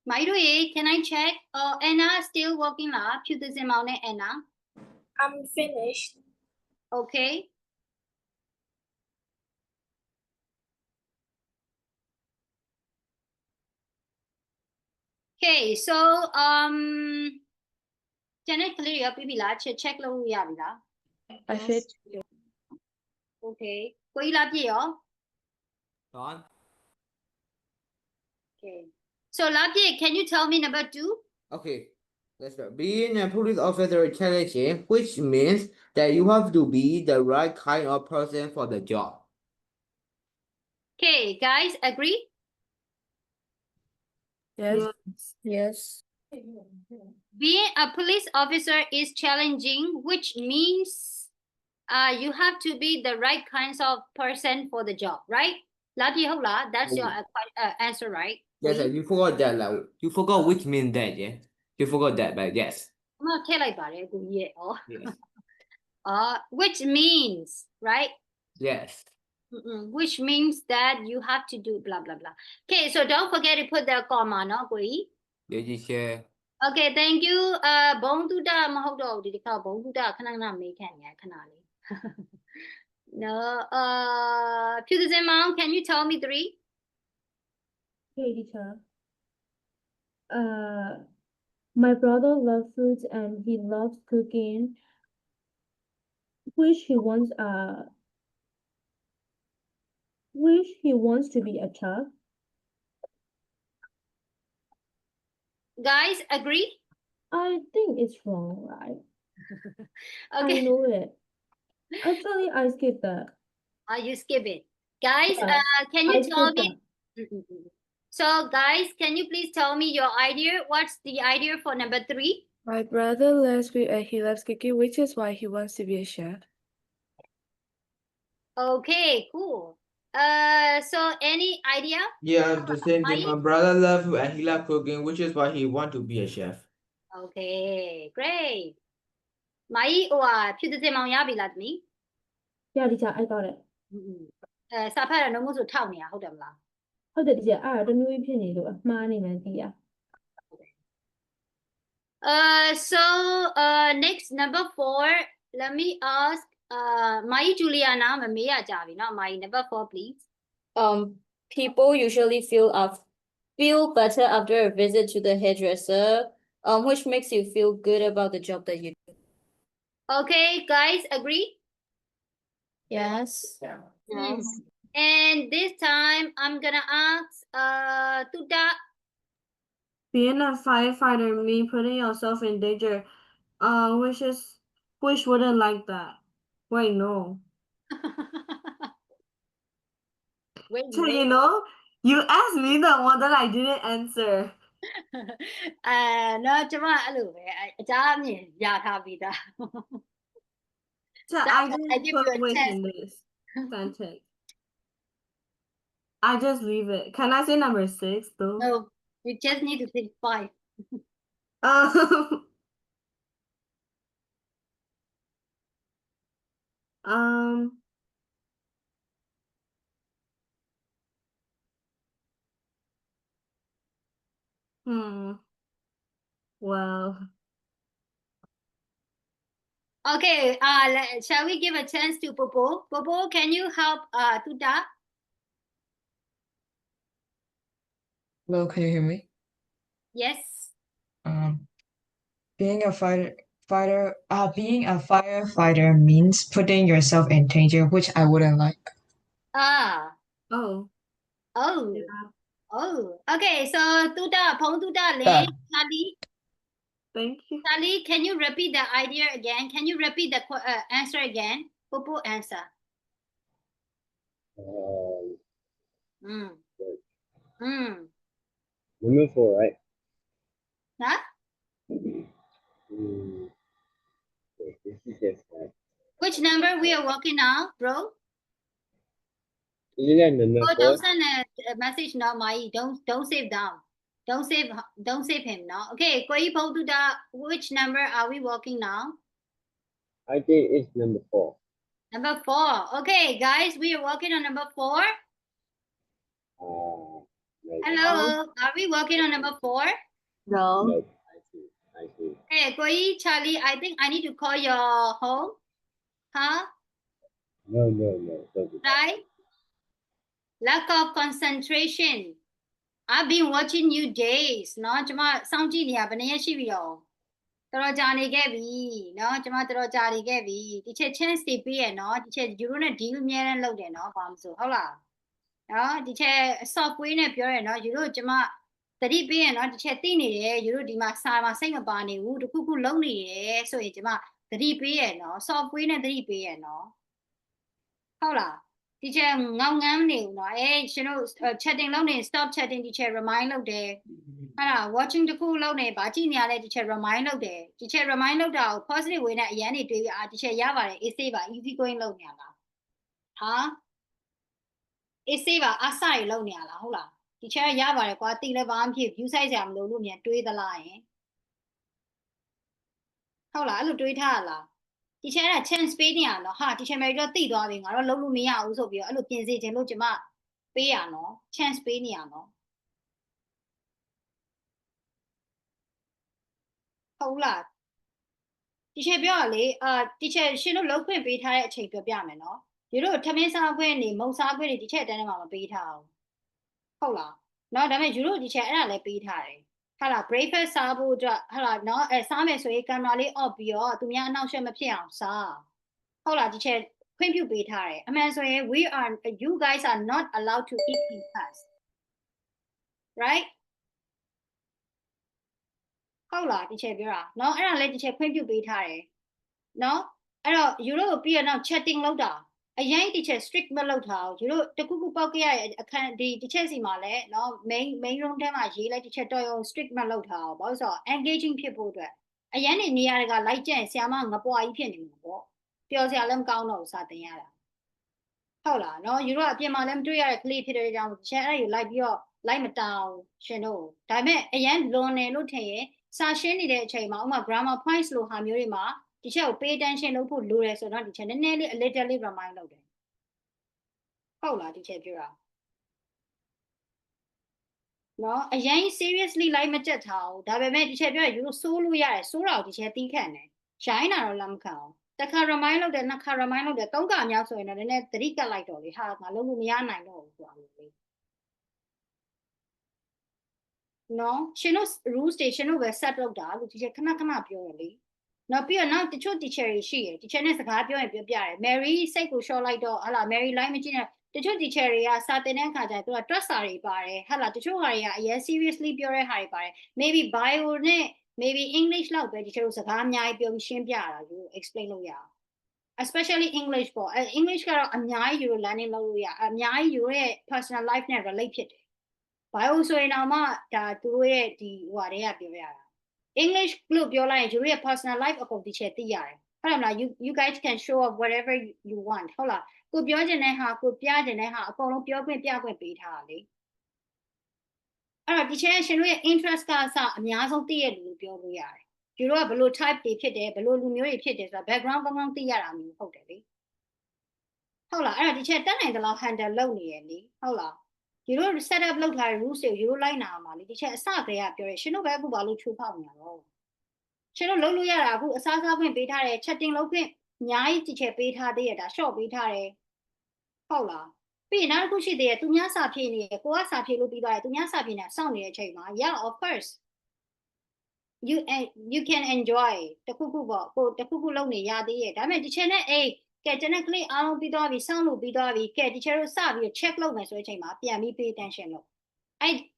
Speaker 1: Mairoye, can I check? Anna still working up to the Zemone Anna.
Speaker 13: I'm finished.
Speaker 1: Okay. Okay, so Janet clear upပြီလား check လုပ်လို့ရပြီလား
Speaker 4: I said
Speaker 1: Okay ကိုကြီးလားပြည့်ရော
Speaker 2: Done.
Speaker 1: Okay so လားပြည့် can you tell me number 2
Speaker 2: Okay, let's start. Being a police officer is challenging, which means that you have to be the right kind of person for the job.
Speaker 1: Okay guys agree
Speaker 4: yes.
Speaker 7: Yes.
Speaker 1: Being a police officer is challenging, which means you have to be the right kinds of person for the job, right? Lucky hola, that's your answer, right?
Speaker 2: Yes, you forgot that. Like, you forgot which means that, yeah? You forgot that, but yes.
Speaker 1: I'm not tell like that,
Speaker 2: Yes.
Speaker 1: which means, right?
Speaker 2: Yes.
Speaker 1: Which means that you have to do blah blah blah. Okay, so don't forget to put the comma, no, Gui.
Speaker 2: Did you share?
Speaker 1: Okay, thank you. Bong tuta mahodo di ka bong tuta khana me khan ya khana le. No, Pudazin Mom, can you tell me 3?
Speaker 4: Okay, teacher. My brother loves food and he loves cooking, which he wants to be a chef.
Speaker 1: Guys, agree?
Speaker 4: I think it's wrong, right?
Speaker 1: Okay.
Speaker 4: I know it. Actually, I skipped that.
Speaker 1: You skip it. Guys,
Speaker 4: Yes,
Speaker 1: can you
Speaker 4: I
Speaker 1: tell
Speaker 4: skipped
Speaker 1: me? So, guys, can you please tell me your idea? What's the idea for number 3?
Speaker 14: My brother loves food and he loves cooking, which is why he wants to be a chef.
Speaker 1: Okay, cool. So any idea?
Speaker 2: Yeah, the same thing. My brother loves food and he loves cooking, which is why he wants to be a chef.
Speaker 1: Okay, great. Mai Pudazin Mom ရပြီလားသမီး
Speaker 4: Yeah, teacher, I got it.
Speaker 1: စာဖတ်ရတော့မို့ဆိုထောက်နေရဟုတ်တယ်မလား
Speaker 4: ဟုတ်တယ် teacher အဲ့ဒါတစ်မျိုးကြီးဖြစ်နေလို့အမှားနေမှန်းသိရ
Speaker 1: So next number 4 let me ask Mai Juliana မမေးရကြပြီเนาะ Mai number 4 please
Speaker 7: People usually feel better after a visit to the hairdresser, which makes you feel good about the job that you do.
Speaker 1: Okay guys agree
Speaker 7: Yes.
Speaker 1: Yes. And this time I'm gonna ask Tuta
Speaker 14: Being a firefighter means putting yourself in danger, which wouldn't like that. Wait, no.
Speaker 1: Wait,
Speaker 14: So you know, you asked me the one that I didn't answer.
Speaker 1: เนาะကျမအဲ့လိုပဲအကြအမြင်ရထားပြီးသား
Speaker 14: So I didn't
Speaker 1: give
Speaker 14: put
Speaker 1: you a
Speaker 14: which
Speaker 1: test.
Speaker 14: in this sentence. I just leave it. Can I say number 6 though?
Speaker 1: No, you just need to pick 5.
Speaker 14: Um. Well.
Speaker 1: Okay, shall we give a chance to Popo? Popo, can you help Tuta?
Speaker 6: Hello, can you hear me?
Speaker 1: Yes.
Speaker 6: Being a firefighter means putting yourself in danger, which I wouldn't like.
Speaker 1: Ah.
Speaker 14: Oh.
Speaker 1: Oh.
Speaker 14: Yeah.
Speaker 1: Oh. Okay, so Tuta, Pong Tuta, Le, Charlie.
Speaker 14: Thank you.
Speaker 1: Charlie, can you repeat the idea again? Can you repeat the answer again? Popo answer.
Speaker 5: Number 4, right?
Speaker 1: Huh?
Speaker 5: This is just
Speaker 1: Which number we are working now, bro?
Speaker 5: Isn't that number 4?
Speaker 1: Don't send a message now, Mai. Don't save down. Don't save him now. Okay, Koi Tuta, which number are we working now?
Speaker 5: I think it's number 4.
Speaker 1: Number 4. Okay, guys, we are working on number 4. Hello, are we working on number 4?
Speaker 7: No.
Speaker 5: No. I see.
Speaker 1: Hey, Koi, Charlie, I think I need to call your home. Huh?
Speaker 5: No. Don't do that.
Speaker 1: Right? Lack of concentration. I've been watching you days เนาะကျမစောင့်ကြည့်နေရဘယ်နှစ်ရက်ရှိပြီတော့တော်တော်ကြာနေခဲ့ပြီเนาะကျမတော်တော်ကြာနေခဲ့ပြီဒီချက် chance တွေပေးရเนาะဒီချက်ယူရိုနဲ့ deal အများနဲ့လုပ်တယ်เนาะဘာမှမဆိုဟုတ်လားเนาะဒီချက် software နဲ့ပြောရเนาะယူရိုကျမတတိပေးရเนาะဒီချက်သိနေတယ်ယူရိုဒီမှာစာမှာစိတ်မပါနေဘူးတခုခုလုံးနေတယ်ဆိုရင်ကျမတတိပေးရเนาะ software နဲ့တတိပေးရเนาะဟုတ်လားဒီချက်ငေါငမ်းနေဘူးเนาะရှင်တို့ chatting လုပ်နေ stop chatting ဒီချက် remind လုပ်တယ်ဟာ watching တခုလုပ်နေဗာကြည့်နေရလဲဒီချက် remind လုပ်တယ်ဒီချက် remind လုပ်တာကို positive way နဲ့အရန်နေတွေးပြီးဒီချက်ရပါတယ် essay ပါ easy going လုပ်နေရလားဟာ essay ပါအစရလုပ်နေရလားဟုတ်လားဒီချက်ကရပါတယ်ကွာတိလည်းဘာမှဖြစ် view size ဆရာမလို့လို့မြန်တွေးသလားယင်ဟုတ်လားအဲ့လိုတွေးထားရလားဒီချက်က chance ပေးနေရနော်ဟာဒီချက်မယ်တော့တိသွားပြီငါတော့လုံးလို့မရဘူးဆိုပြီးတော့အဲ့လိုပြင်စေခြင်းလို့ကျမပေးရနော် chance ပေးနေရနော်ဟုတ်လားဒီချက်ပြောရလေဒီချက်ရှင်တို့လုံးခွင့်ပေးထားတဲ့အချိန်ပြောပြမယ်နော်ဒီတို့ထမင်းစားခွင့်နေမုံစားခွင့်နေဒီချက်တန်းထဲမှာမပေးထားဘူးဟုတ်လားနော်ဒါပေမဲ့ယူတို့ဒီချက်အဲ့ဒါလည်းပေးထားတယ်ဟာလား breakfast စားဖို့အတွက်ဟာလားနော်စားမယ်ဆိုရင်ကင်မရာလေး off ပြီးတော့သူများအနှောက်အယှက်မဖြစ်အောင်စားဟုတ်လားဒီချက်ခွင့်ပြုပေးထားတယ်အမှန်ဆိုရင် you guys are not allowed to eat in class right ဟုတ်လားဒီချက်ပြောတာနော်အဲ့ဒါလည်းဒီချက်ခွင့်ပြုပေးထားတယ်နော်အဲ့တော့ယူတို့ပြီးတော့နောက် chatting လုပ်တာအရင်ဒီချက် strict မလုပ်ထားဘူးယူတို့တခုခုပောက်ခဲ့ရအခန်းဒီချက်စီမှာလည်းနော် main room ထဲမှာရေးလိုက်ဒီချက်တော်ရုံ strict မလုပ်ထားဘူးဘာလို့ဆိုတော့ engaging ဖြစ်ဖို့အတွက်အရင်နေရာတကလိုက်ကြရင်ဆရာမငပွားကြီးဖြစ်နေမှာပေါ့ပျော်စရာလည်းမကောင်းတော့ဘူးစာသင်ရတာဟုတ်လားနော်ယူတို့အပြင်မှာလည်းမတွေ့ရတဲ့ကလေးဖြစ်တဲ့အကြောင်းချက်အဲ့ဒါယူလိုက်ပြီးတော့လိုက်မတောင်းရှင်တို့ဒါပေမဲ့အရင်လွန်နေလို့ထင်ရင်စာရှင်းနေတဲ့အချိန်မှာဥမာ grammar points လိုဟာမျိုးတွေမှာဒီချက်ကို pay attention လုပ်ဖို့လိုတယ်ဆိုတော့ဒီချက်နည်းနည်းလေး a little လေး remind လုပ်တယ်ဟုတ်လားဒီချက်ပြောတာနော်အရင် seriously လိုက်မကြက်ထားဘူးဒါပေမဲ့ဒီချက်ပြောရယူလို့စိုးလို့ရတယ်စိုးတာကိုဒီချက်တီးခန့်တယ်ရိုင်းတာတော့လက်မခံအောင်တစ်ခါ remind လုပ်တယ်နှစ်ခါ remind လုပ်တယ်သုံးခါမြောက်ဆိုရင်တော့နည်းနည်းသတိကပ်လိုက်တော့လေဟာငါလုပ်လို့မရနိုင်တော့ဘူးဆိုတာမျိုးလေးနော်ရှင်တို့ rules တွေရှင်တို့ပဲ set လုပ်တာလို့ဒီချက်ခဏခဏပြောရလေနောက်ပြီးတော့နောက်တချို့ teacher တွေရှိရယ် teacher နဲ့စကားပြောရင်ပြောပြတယ် Mary စိတ်ကို short လိုက်တော့ဟာလာ Mary line မကြည့်နဲ့တချို့ teacher တွေကစာတင်တဲ့အခါကျရင်သူက trust စာတွေပါတယ်ဟာလာတချို့ဟာတွေကအရင် seriously ပြောတဲ့ဟာတွေပါတယ် maybe bio နဲ့ maybe English လောက်ပဲ teacher တို့စကားအများကြီးပြောပြီးရှင်းပြတာယူ explain လုပ်ရအောင် especially English ပေါ့English ကတော့အများကြီးယူ learning လုပ်လို့ရအများကြီးယူရဲ့ personal life နဲ့ relate ဖြစ်တယ် bio ဆိုရင်တော့မှဒါသူတို့ရဲ့ဒီဟိုဟာတွေကပြောရတာ English လို့ပြောလိုက်ရင်ယူရဲ့ personal life အကုန်ဒီချက်သိရတယ်ဟုတ်လား you guys can show up whatever you want ဟုတ်လားကိုပြောချင်တဲ့ဟာကိုပြချင်တဲ့ဟာအကုန်လုံးပြောခွင့်ပြခွင့်ပေးထားတာလေအဲ့တော့ဒီချက်ရှင်တို့ရဲ့ interest ကအစအများဆုံးသိရလို့ပြောလို့ရတယ်ယူတို့ကဘယ်လို type တွေဖြစ်တယ်ဘယ်လိုလူမျိုးတွေဖြစ်တယ်ဆိုတာ background ကောင်းကောင်းသိရတာမျိုးဟုတ်တယ်လေဟုတ်လားအဲ့တော့ဒီချက်တက်နိုင်တဲ့လောက် handle လုပ်နေရလေဟုတ်လားယူတို့ set up လုပ်ထားတဲ့ rules တွေကိုယူတို့လိုက်နာအောင်ပါလေဒီချက်အစကတည်းကပြောရရှင်တို့ပဲအခုဘာလို့ချိုးဖောက်နေရတော့ရှင်တို့လုပ်လို့ရတာအခုအစားစားခွင့်ပေးထားတယ် chatting လုပ်ခွင့်အများကြီးဒီချက်ပေးထားသေးရတာ short ပေးထားတယ်ဟုတ်လားပြီးရင်နောက်တစ်ခုရှိသေးတယ်သူများစာဖြည့်နေတယ်ကိုကစာဖြည့်လို့ပြီးသွားတယ်သူများစာဖြည့်နေတာစောင့်နေတဲ့အချိန်မှာ yeah of course you can enjoy တခုခုပေါ့ကိုတခုခုလုပ်နေရသေးရဲ့ဒါပေမဲ့ဒီချက်နဲ့ကဲကျွန်တော်ကလေးအားလုံးပြီးသွားပြီစောင့်လို့ပြီးသွားပြီကဲဒီချက်တို့စပြီး check လုပ်မယ်ဆိုတဲ့အချိန်မှာပြန်ပြီး pay attention လုပ်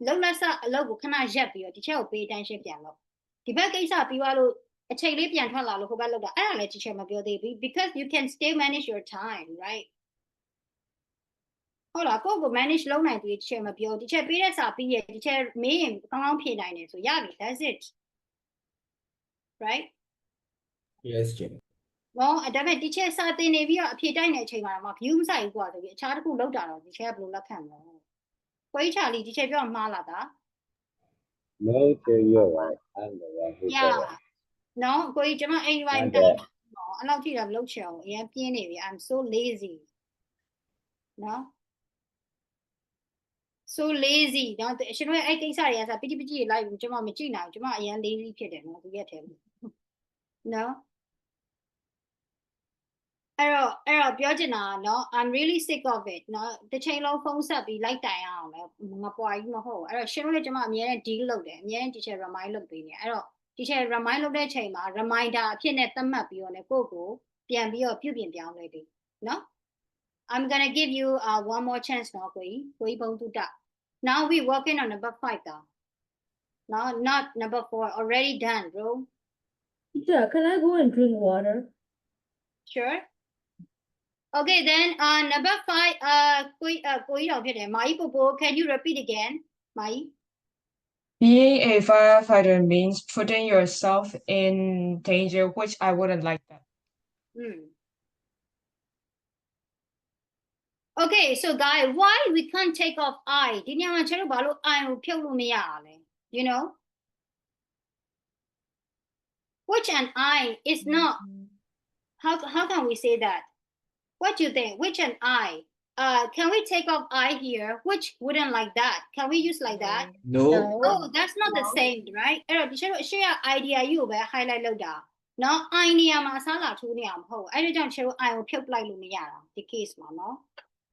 Speaker 1: လုံလက်စအလုပ်ကိုခဏရက်ပြီးတော့ဒီချက်ကို pay attention ပြန်လုပ်ဒီဘက်ကိစ္စပြီးသွားလို့အချိန်လေးပြန်ထွက်လာလို့ဟိုဘက်လောက်တာအဲ့ဒါလည်းဒီချက်မပြောသေးဘူး because you can still manage your time right ဟုတ်လားကိုယ့်ကို manage လုပ်နိုင်တယ်ဒီချက်မပြောဒီချက်ပေးတဲ့စာပြီးရဲ့ဒီချက်မေးရင်ကောင်းကောင်းဖြေနိုင်တယ်ဆိုရပြီ that's it right
Speaker 2: yes Jim
Speaker 1: နော်ဒါပေမဲ့ဒီချက်စာတင်နေပြီးတော့အဖြေတိုက်နေတဲ့အချိန်မှာတော့ view မဆိုင်ဘူးကွာဆိုပြီးအခြားတစ်ခုလောက်တာတော့ဒီချက်ကဘယ်လိုလက်ခံမလဲကိုကြီးချာလီဒီချက်ပြောမှားလာတာ
Speaker 5: No, sir, you're right. I'm the one who
Speaker 1: yeah
Speaker 5: said it.
Speaker 1: နော်ကိုကြီးကျွန်မအိမ်ပိုင်းတိုင်းနော်အဲ့လောက်ထိတော့မလုပ်ချင်အောင်အရင်ပြင်းနေပြီ I'm so lazy နော် so lazy နော်ရှင်တို့အဲ့ကိစ္စတွေကစားပတိပတိလိုက်ဘူးကျွန်မမကြည့်နိုင်ဘူးကျွန်မအရင် lazy ဖြစ်တယ်နော်ဒီရက်ထဲနော် ပြောချင်တာเนาะ I'm really sick of it เนาะတစ်ချိန်လုံးဖုန်းဆက်ပြီးလိုက်တိုင်အောင်လဲငပွားကြီးမဟုတ်အဲ့တော့ရှင်တို့လည်းကျွန်မအများနဲ့ deal လုပ်တယ်အများနဲ့ teacher remind လုပ်ပေးနေအဲ့တော့ teacher remind လုပ်တဲ့ချိန်မှာ reminder အဖြစ်နဲ့သတ်မှတ်ပြီးတော့ねကိုယ့်ကိုပြန်ပြီးတော့ပြုပြင်ပြောင်းလဲတယ်เนาะ I'm gonna give you one more chance เนาะကိုကြီးဘုံတုတ now we working on number 5 though no not number 4 already done bro
Speaker 4: Teacher, can I go and drink water?
Speaker 1: Sure. Okay, then number 5 ကိုကြီးတော်ဖြစ်တယ်မာကြီးပို can you repeat again မာကြီး
Speaker 6: Being a firefighter means putting yourself in danger, which I wouldn't like that.
Speaker 1: Okay, so guys, why we can't take off I ဒီညမှာကျွန်တော်ဘာလို့ I ကိုဖြုတ်လို့မရတာလဲ you know which and I is not how can we say that what do you think which and I can we take off I here which wouldn't like that can we use like that
Speaker 2: No.
Speaker 1: oh that's not the same right အဲ့တော့ဒီချက်တော့အရှိရ idea ကြီးကိုပဲ highlight လုပ်တာเนาะ I နေရာမှာအစားလာထိုးနေရမှာမဟုတ်အဲ့ဒါကြောင့်ချက်တော့ I ကိုဖြုတ်လိုက်လို့မရတာဒီ case မှာเนาะ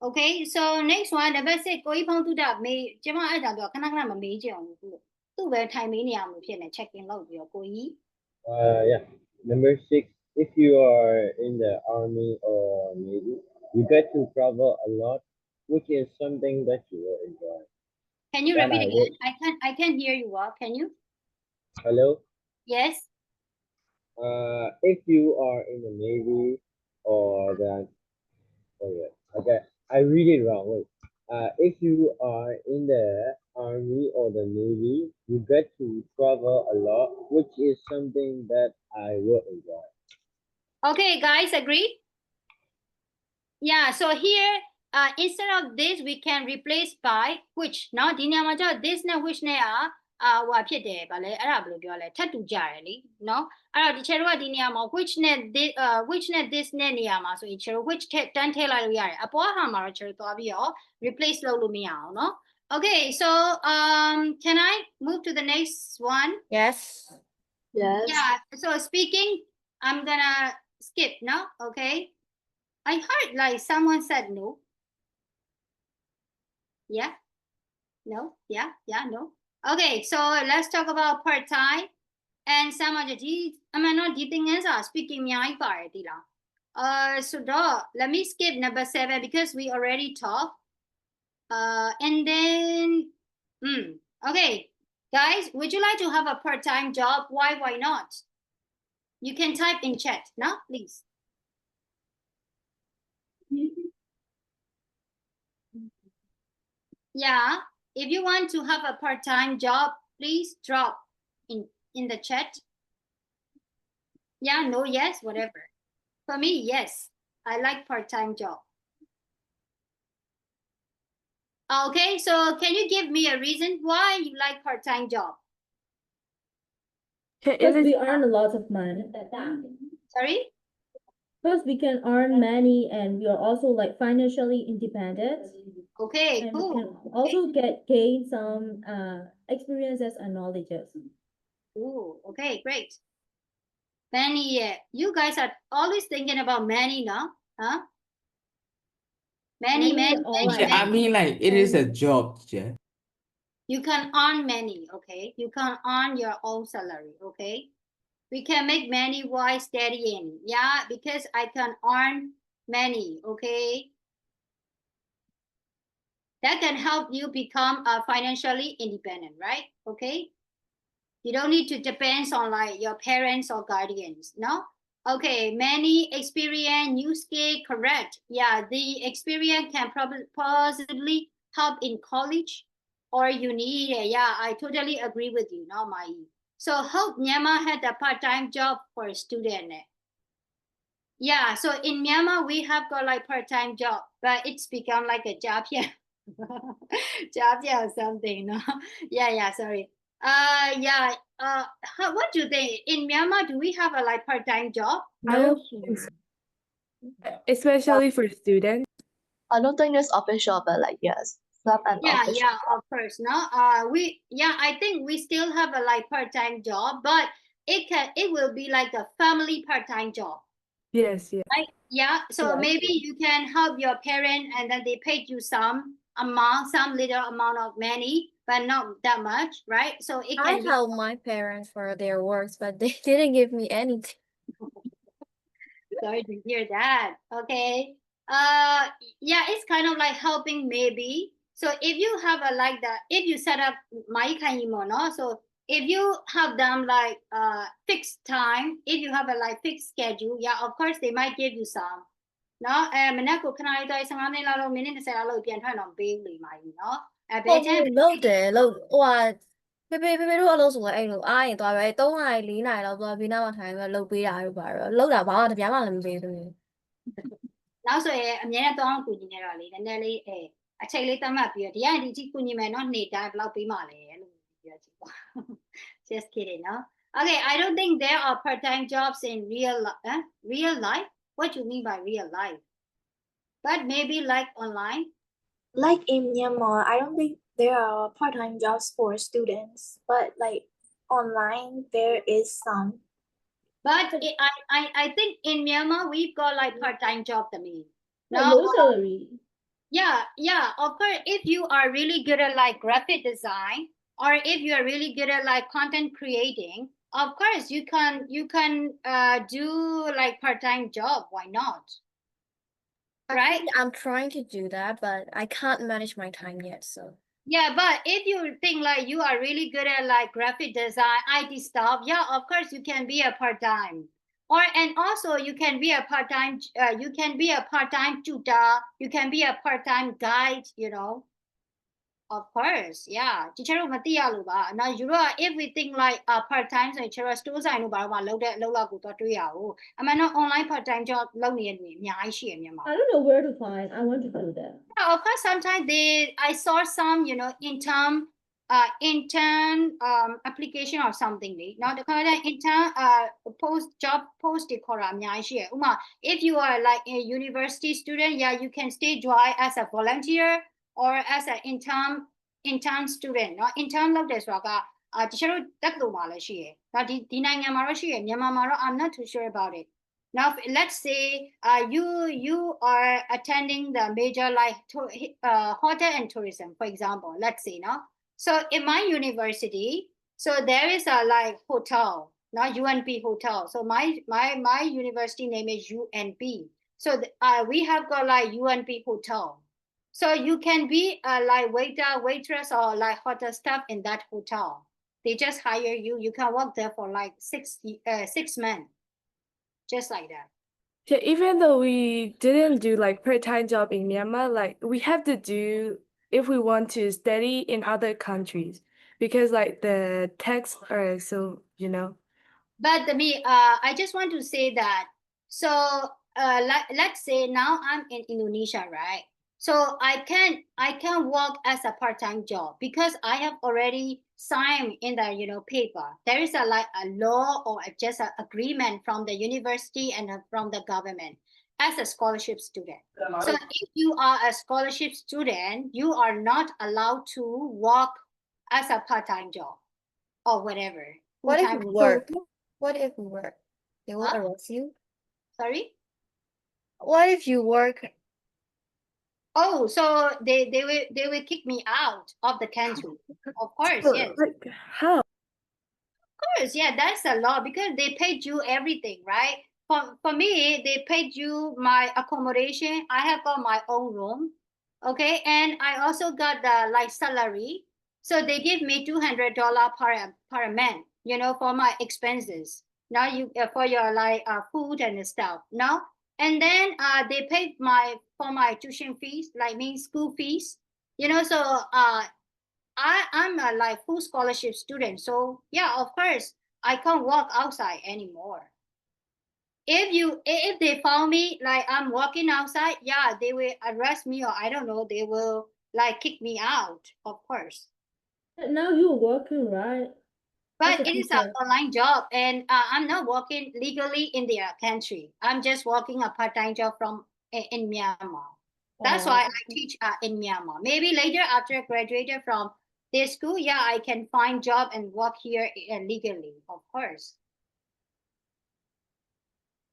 Speaker 1: okay so next one number 6ကိုကြီးဖုန်းတုတမေးကျမအဲ့ဒါတော့ခဏခဏမမေးကြအောင်ဘူးသူ့ပဲထိုင်မေးနေရမှာဖြစ်နေ check in လုပ်ပြီးတော့ကိုကြီး
Speaker 5: Yeah. Number 6, if you are in the army or navy, you get to travel a lot, which is something that you will enjoy.
Speaker 1: Can you repeat again? I can't hear you well. Can you?
Speaker 5: Hello?
Speaker 1: Yes.
Speaker 5: If you are in the navy or the okay, I read it wrong. Wait. If you are in the army or the navy, you get to travel a lot, which is something that I will enjoy.
Speaker 1: Okay, guys, agree? Yeah, so here, instead of this, we can replace by which. Now,ဒီနေရာမှာကျတော့ this နဲ့ which နဲ့ဟိုဖြစ်တယ်ဗာလဲအဲ့ဒါဘယ်လိုပြောလဲထပ်တူကြတယ်လीเนาะအဲ့တော့ဒီချက်တို့ကဒီနေရာမှာ which နဲ့ this နဲ့နေရာမှာဆိုရင်ချက်တို့ which တန်းထည့်လိုက်လို့ရတယ်အပေါ်ဟာမှာတော့ချက်တို့သွားပြီးတော့ replace လုပ်လို့မရအောင်เนาะ Okay, so can I move to the next one?
Speaker 3: Yes.
Speaker 1: Yeah, so speaking, I'm gonna skip now, okay? I heard like someone said no. Yeah? No? Yeah? No? Okay, so let's talk about part-time. And some of the do you think are speaking so let me skip number 7 because we already talked. And then okay, guys, would you like to have a part-time job? Why not? You can type in chat now, please. Yeah, if you want to have a part-time job, please drop in the chat. Yeah, no, yes, whatever. For me, yes, I like part-time job. Okay, so can you give me a reason why you like part-time job?
Speaker 4: Because we earn a lot of money.
Speaker 1: Sorry?
Speaker 4: Because we can earn money and we are also like financially independent.
Speaker 1: Okay,
Speaker 4: and
Speaker 1: cool.
Speaker 4: We can also gain some experiences and knowledges.
Speaker 1: Ooh, okay, great. Many, you guys are always thinking about many now, huh? Many.
Speaker 2: I mean, like it is a job, teacher.
Speaker 1: You can earn many, okay? You can earn your own salary, okay? We can make many while studying, yeah, because I can earn many, okay? That can help you become financially independent, right? Okay? You don't need to depend on like your parents or guardians, no? Okay, many experience, new skill, correct. Yeah, the experience can possibly help in college or uni. Yeah, I totally agree with you, no, Mai. So hope Myanmar had a part-time job for a student. Yeah, so in Myanmar, we have got like part-time job, but it's become like a job here. Job here or something, no? Yeah, sorry. What do you think? In Myanmar, do we have a like part-time job?
Speaker 14: I don't think so. Especially for students.
Speaker 13: I don't think there's official, but like yes, not an official.
Speaker 1: Yeah, of course. No, I think we still have a like part-time job, but it will be like a family part-time job.
Speaker 14: Yes.
Speaker 1: Right? Yeah, so
Speaker 4: Yes.
Speaker 1: maybe you can help your parent and then they paid you some amount, some little amount of money, but not that much, right? So it
Speaker 3: I
Speaker 1: can be
Speaker 3: helped my parents for their works, but they didn't give me anything.
Speaker 1: sorry to hear that. Okay. Yeah, it's kind of like helping maybe. So if you have a like that, if you set up my kind no, so if you have them like fixed time, if you have a like fixed schedule, yeah, of course they might give you some. No, မနက်ကိုခဏလေးတော့15မိနစ်လောက်လို့မိနစ်20လောက်လို့ပြန်ထွက်တော့ပေးလိမ့်ပါကြီးเนาะဘယ်ချင်း
Speaker 3: လုပ်တယ်လို့ဟိုဟာဖေတို့အလုပ်ဆိုအဲ့လိုအားရင်သွားပဲ3နာရီ4နာရီလောက်သွားပြီးနောက်မှထိုင်ပြီးလုပ်ပေးတာတို့ပါတော့လုပ်တာဘာမှတပြားမှလည်းမပေးဘူး
Speaker 1: နောက်ဆိုရင်အများနဲ့တော့ကူညီနေတော့လေနည်းနည်းလေးအချိန်လေးသတ်မှတ်ပြီးတော့ဒီကနေဒီကူညီမယ်เนาะနေ့တိုင်းဘယ်လောက်ပေးမှလဲလို့ပြောကြည့်ပါ just kidding เนาะ okay I don't think there are part-time jobs in real life what do you mean by real life but maybe like online
Speaker 13: Like in Myanmar, I don't think there are part-time jobs for students, but like online there is some.
Speaker 1: but I think in Myanmar we've got like part-time job to me
Speaker 4: Low salary.
Speaker 1: Yeah, of course, if you are really good at like graphic design or if you are really good at like content creating, of course you can do like part-time job. Why not? Right?
Speaker 3: I'm trying to do that, but I can't manage my time yet, so.
Speaker 1: Yeah, but if you think like you are really good at like graphic design, IT stuff, yeah, of course you can be a part-time. And also you can be a part-time tutor, you can be a part-time guide, you know. Of course, yeah. Teacher မသိရလို့ပါ။ Now you know if we think like part-time ဆိုရင် teacher store ဆိုင်တို့ဘာလို့မလုပ်တဲ့အလုပ်လောက်ကိုတော့တွေးရအောင်။အမှန်တော့ online part-time job လုပ်နေတဲ့လူတွေအများကြီးရှိရမြန်မာ
Speaker 4: I don't know where to find. I want to do that.
Speaker 1: Yeah, of course sometimes I saw some, you know, intern application or something လေ။ Now the kind of intern job post တွေခေါ်တာအများကြီးရှိရ။ဥပမာ if you are like a university student, yeah, you can stay join as a volunteer or as an intern student เนาะ intern လုပ်တယ်ဆိုတာကတချို့တက္ကသိုလ်မှာလည်းရှိတယ်။ဒါဒီနိုင်ငံမှာတော့ရှိတယ်မြန်မာမှာတော့ I'm not too sure about it. Now let's say you are attending the major like hotel and tourism for example, let's say no. So in my university, so there is a like hotel, not UNP hotel. So my university name is UNP. So we have got like UNP hotel. So you can be like waiter, waitress, or like hotel staff in that hotel. They just hire you. You can work there for like 6 months, just like that.
Speaker 14: Yeah, even though we didn't do like part-time job in Myanmar, like we have to do if we want to study in other countries because like the tax are so, you know.
Speaker 1: But I just want to say that. So let's say now I'm in Indonesia, right? So I can work as a part-time job because I have already signed in the paper. There is a law or just an agreement from the university and from the government as a scholarship student. So if you are a scholarship student, you are not allowed to work as a part-time job or whatever.
Speaker 3: What if you work? What if you work? They will arrest you?
Speaker 1: Sorry?
Speaker 3: What if you work?
Speaker 1: Oh, so they will kick me out of the country. Of course, yes.
Speaker 14: Like how?
Speaker 1: Of course, yeah, that's a law because they paid you everything, right? For me, they paid you my accommodation. I have got my own room, okay, and I also got the like salary. So they give me $200 per month, you know, for my expenses. Now you for your like food and stuff. Now. And then they paid for my tuition fees, like mean school fees, you know. So I'm a like full scholarship student. So yeah, of course I can't walk outside anymore. If they found me like I'm walking outside, yeah, they will arrest me or I don't know, they will like kick me out, of course.
Speaker 4: Now you're working, right?
Speaker 1: But it is an online job and I'm not working legally in their country. I'm just working a part-time job in Myanmar. That's why I teach in Myanmar. Maybe later after I graduated from this school, yeah, I can find job and work here legally, of course.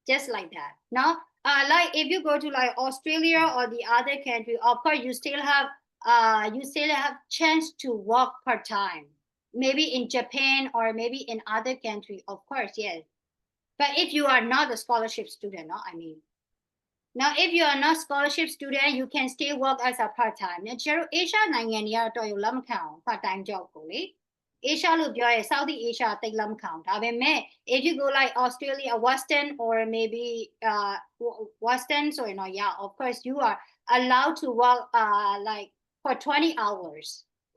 Speaker 1: Just like that. Now, like if you go to like Australia or the other country, of course you still have chance to work part-time. Maybe in Japan or maybe in other country, of course, yes. But if you are not a scholarship student, no, I mean. Now, if you are not scholarship student, you can still work as a part-time. Now, Asia နိုင်ငံတွေကတော့ လက်မခံအောင် part-time job ကိုလေ Asia လို့ပြောရဲ South Asia တိတ်လက်မခံအောင်ဒါပေမဲ့ if you go like Australia Western or maybe Western so you know yeah of course you are allowed to work like for 20 hours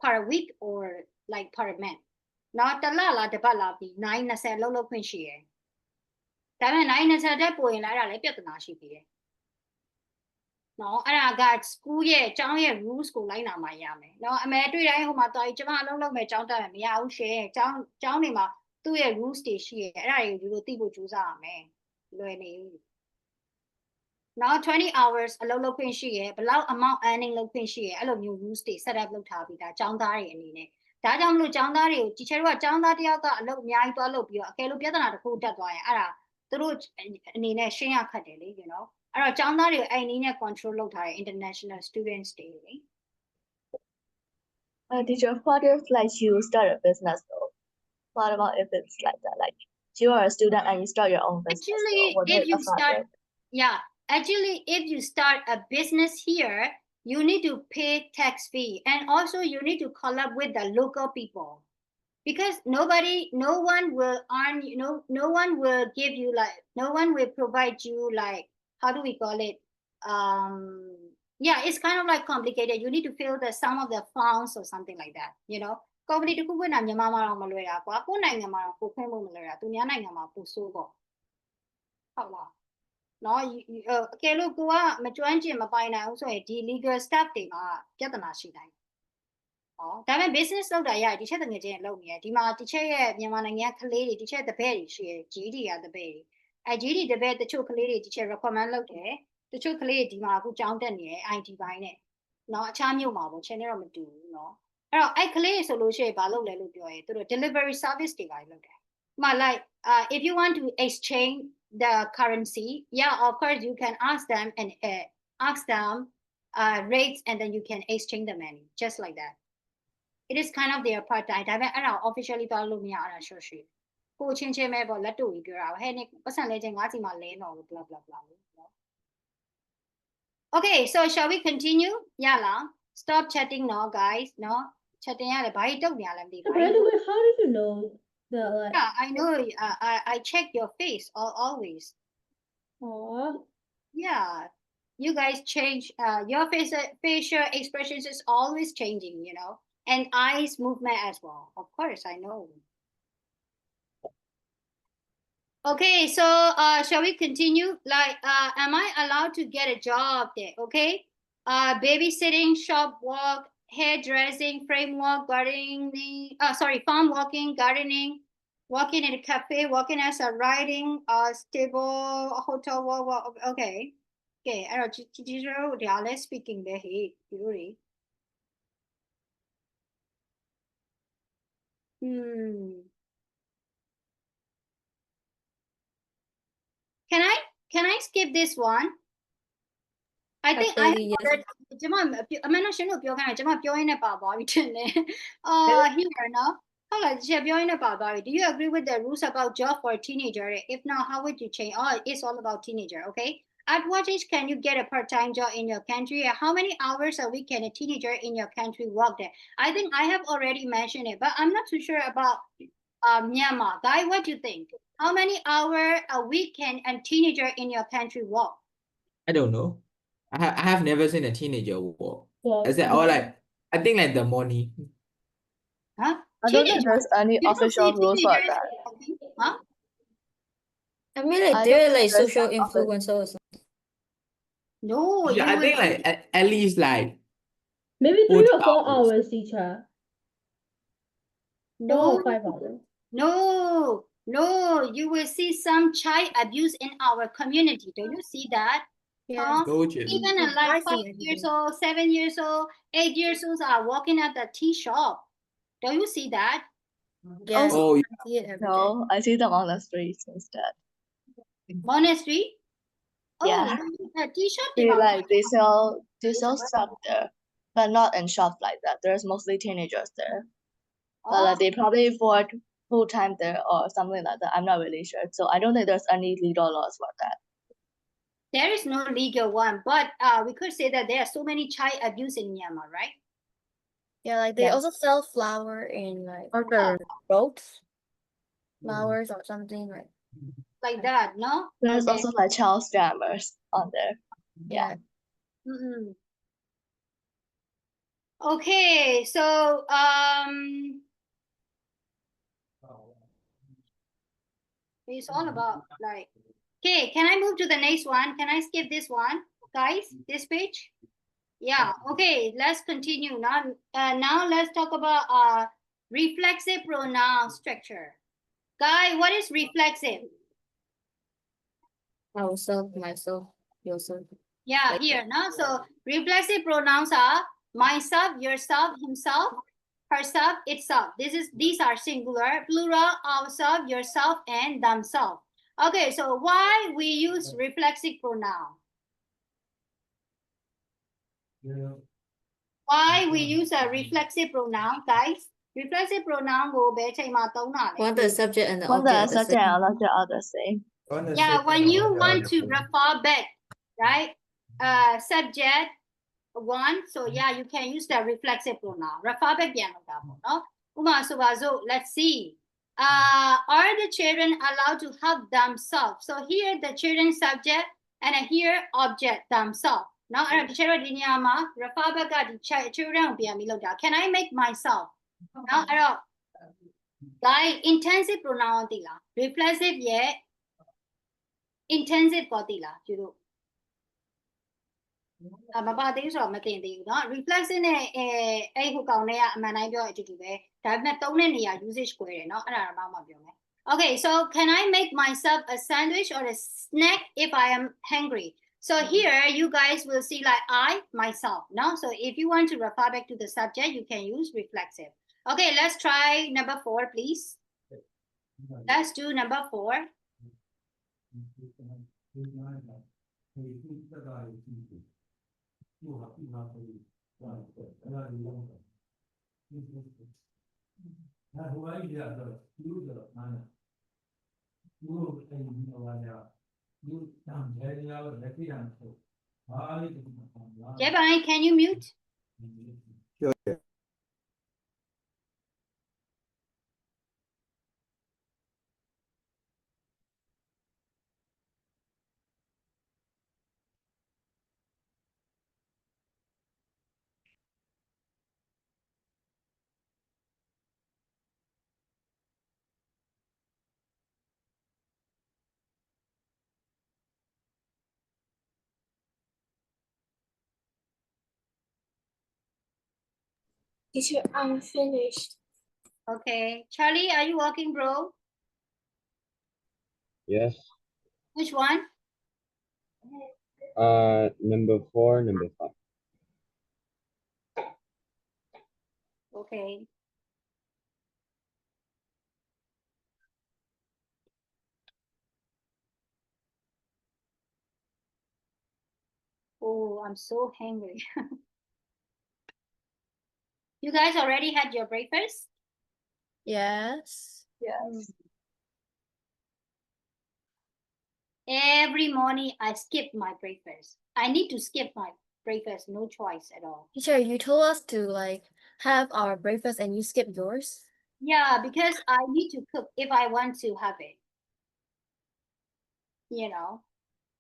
Speaker 1: per week or like per month နော်တစ်လလားတစ်ပတ်လားပြီး9 20လောက်ခွင့်ရှိရယ်ဒါပေမဲ့9 20တက်ပိုရင်လည်းအဲ့ဒါလည်းပြဿနာရှိသေးတယ်နော်အဲ့ဒါက school ရဲ့အကြောင်းရဲ့ rules ကိုလိုက်နာမှရမယ်နော်အမေတွေ့တိုင်းဟိုမှာတော်ကြီးကျမအလုပ်လုပ်မယ်အကြောင်းတက်မယ်မရဘူးရှင်အကြောင်းတွေမှာသူ့ရဲ့ rules တွေရှိရယ်အဲ့ဒါတွေကိုဒီလိုသိဖို့ကြိုးစားရမယ်လွယ်နေဘူးနော်20 hours အလုပ်လုပ်ခွင့်ရှိရယ်ဘယ်လောက် amount earning လုပ်ခွင့်ရှိရယ်အဲ့လိုမျိုး rules တွေ set up လုပ်ထားပြီးသားအကြောင်းသားတွေအနေနဲ့ဒါကြောင့်မလို့အကြောင်းသားတွေကို teacher တို့ကအကြောင်းသားတစ်ယောက်ကအလုပ်အများကြီးသွားလုပ်ပြီးတော့အကယ်လို့ပြဿနာတစ်ခုတက်သွားရင်အဲ့ဒါသူတို့အနေနဲ့ရှင်းရခက်တယ်လေ you know အဲ့တော့ကျောင်းသားတွေအဲ့နည်းနဲ့ control လုပ်ထားတဲ့ international students တွေလေ
Speaker 15: Teacher, what if like you start a business though? What about if it's like that? Like you are a student and you start your own business.
Speaker 1: Actually, if you start, yeah, actually, if you start a business here, you need to pay tax fee, and also you need to collab with the local people, because no one will earn, you know, no one will give you like, no one will provide you like, how do we call it? Yeah, it's kind of like complicated. You need to fill the some of the funds or something like that, you know. Company တခုဖွင့်တာမြန်မာမှာတော့မလွယ်တာကွာကိုယ်နိုင်ငံမှာတော့ကိုဖွင့်ဖို့မလွယ်တာသူများနိုင်ငံမှာပိုဆိုးပေါ့ဟုတ်လားနော်အကယ်လို့ကိုကမကျွမ်းကျင်မပိုင်နိုင်ဘူးဆိုရင်ဒီ legal staff တွေမှာပြဿနာရှိတိုင်းဟောဒါပေမဲ့ business လုပ်တာရတယ်ဒီချက်တငယ်ချင်းလုပ်နေရဒီမှာဒီချက်ရဲ့မြန်မာနိုင်ငံကလေးတွေဒီချက်တပည့်တွေရှိရ GD ကတပည့်တွေအဲ GD တပည့်တချို့ကလေးတွေဒီချက် recommend လုပ်တယ်တချို့ကလေးတွေဒီမှာအခုကြောင်းတက်နေရ IT ဘိုင်းနဲ့နော်အခြားမြို့မှာပေါ့ချက်နဲ့တော့မတူဘူးနော်အဲ့တော့အဲ့ကလေးဆိုလို့ရှိရင်ဘာလုပ်လဲလို့ပြောရဲသူတို့ delivery service တွေပါလုပ်တယ်။မှ like if you want to exchange the currency yeah of course you can ask them and ask them rates and then you can exchange the money just like that. It is kind of their part time ဒါပေမဲ့အဲ့ဒါ officially သွားလို့မရအဲ့ဒါ sure ရှိကိုချင်းချင်းပဲပေါ့လက်တူကြီးပြောတာဟဲ့နေပတ်စံလဲချင်းငါးစီမှာလဲတော့ blah blah blah Okay so shall we continue ရလား stop chatting no guys no chatting ရတယ်ဘာကြီးတုတ်နေရလဲမသိဘူး
Speaker 4: By the way how did you know the like
Speaker 1: Yeah I know I check your face always
Speaker 4: oh
Speaker 1: yeah you guys change your facial expressions is always changing you know and eyes movement as well of course I know Okay so shall we continue like am I allowed to get a job there okay babysitting shop work hairdressing frame work gardening farm working gardening working in a cafe working as a writing stable hotel work okay okay အဲ့တော့ teacher တို့ဒါလည်း speaking ပဲဟေ့ဒီလိုတွေCan I skip this one? I think I have already ကျွန်မအမှန်တော့ရှင်းလို့ပြောခိုင်းတယ်ကျွန်မပြောရင်းနဲ့ပါသွားပြီထင်တယ် here no ဟုတ်လားရှင်းပြောရင်းနဲ့ပါသွားပြီ Do you agree with the rules about job for a teenager? If not, how would you change? Oh, it's all about teenager, okay? At what age can you get a part-time job in your country? How many hours a week can a teenager in your country work there? I think I have already mentioned it, but I'm not too sure about Myanmar. Guy, what do you think? How many hours a week can a teenager in your country work?
Speaker 2: I don't know. I have never seen a teenager work. Is that or like I think like the morning.
Speaker 1: Huh?
Speaker 15: I don't think there's any official rules for that.
Speaker 1: Huh?
Speaker 7: I mean like they're like social influencer or something.
Speaker 1: No,
Speaker 2: yeah, I think like at least like
Speaker 4: maybe 3 or 4 hours teacher.
Speaker 1: No,
Speaker 4: 4 or 5 hours.
Speaker 1: No, you will see some child abuse in our community. Do you see that?
Speaker 7: Yeah.
Speaker 1: Even like 5 years old, 7 years old, 8 years old are working at the tea shop. Do you see that?
Speaker 7: Yes.
Speaker 2: Oh,
Speaker 7: I see it every
Speaker 15: No,
Speaker 7: day.
Speaker 15: I see them on the streets instead.
Speaker 1: Monastery?
Speaker 15: Yeah.
Speaker 1: T-shirt
Speaker 15: They sell stuff there, but not in shops like that. There's mostly teenagers there. But like they probably work full time there or something like that. I'm not really sure. So I don't think there's any legal laws for that.
Speaker 1: There is no legal one, but we could say that there are so many child abuse in Myanmar, right?
Speaker 3: Yeah, like they also sell flower in like other boats, flowers or something
Speaker 1: like that, no?
Speaker 15: There's also like child scammers on there.
Speaker 3: Yeah.
Speaker 1: Mm-hmm. Okay, so it's all about like. Okay, can I move to the next one? Can I skip this one, guys? This page? Yeah. Okay, let's continue now. Now let's talk about reflexive pronoun structure. Guy, what is reflexive?
Speaker 7: Ourself, myself, yourself.
Speaker 1: Yeah,
Speaker 7: Like
Speaker 1: here, no? So reflexive pronouns are myself, yourself, himself, herself, itself. These are singular, plural, ourself, yourself, and themselves. Okay, so why we use reflexive pronoun? Why we use a reflexive pronoun, guys? Reflexive pronoun will be
Speaker 7: when the subject and the
Speaker 15: When the
Speaker 7: object are the
Speaker 15: subject
Speaker 7: same.
Speaker 15: and object are the same.
Speaker 1: Yeah, when you want to refer back, right? Subject one, so yeah, you can use the reflexive pronoun. Refer back ပြန်လုပ်တာပေါ့နော် ဥပမာဆိုပါစို့ let's see. Are the children allowed to help themselves? So here the children subject and here object themselves. နော်အဲ့တော့ဒီ children ဒီနေရာမှာ refer back ကဒီ children ကိုပြန်ပြီးလုပ်တာ Can I make myself? နော်အဲ့တော့ guys intensive pronoun ကိုသိလား reflexive ရဲ့ intensive ကိုသိလားကျတို့ မပါသေးဘူးဆိုတော့မသိသေးဘူးเนาะ reflexive နဲ့အဲ့ဟိုကောင်တွေကအမှန်တိုင်းပြောအတူတူပဲဒါပေမဲ့သုံးတဲ့နေရာ usage ကွဲတယ်เนาะအဲ့ဒါတော့မှပြောမယ် Okay, so can I make myself a sandwich or a snack if I am hungry? So here you guys will see like I myself, no? So if you want to refer back to the subject, you can use reflexive. Okay, let's try number 4, please. Let's do number 4. Jebbai, can you mute?
Speaker 2: Sure.
Speaker 13: Teacher, I'm finished.
Speaker 1: Okay, Charlie, are you working, bro?
Speaker 5: Yes.
Speaker 1: Which one?
Speaker 5: Number 4, number 5.
Speaker 1: Okay. Oh, I'm so hungry. You guys already had your breakfast?
Speaker 3: Yes.
Speaker 15: Yes.
Speaker 1: Every morning I skip my breakfast. I need to skip my breakfast, no choice at all.
Speaker 3: Teacher, you told us to like have our breakfast and you skip yours?
Speaker 1: Yeah, because I need to cook if I want to have it. You know,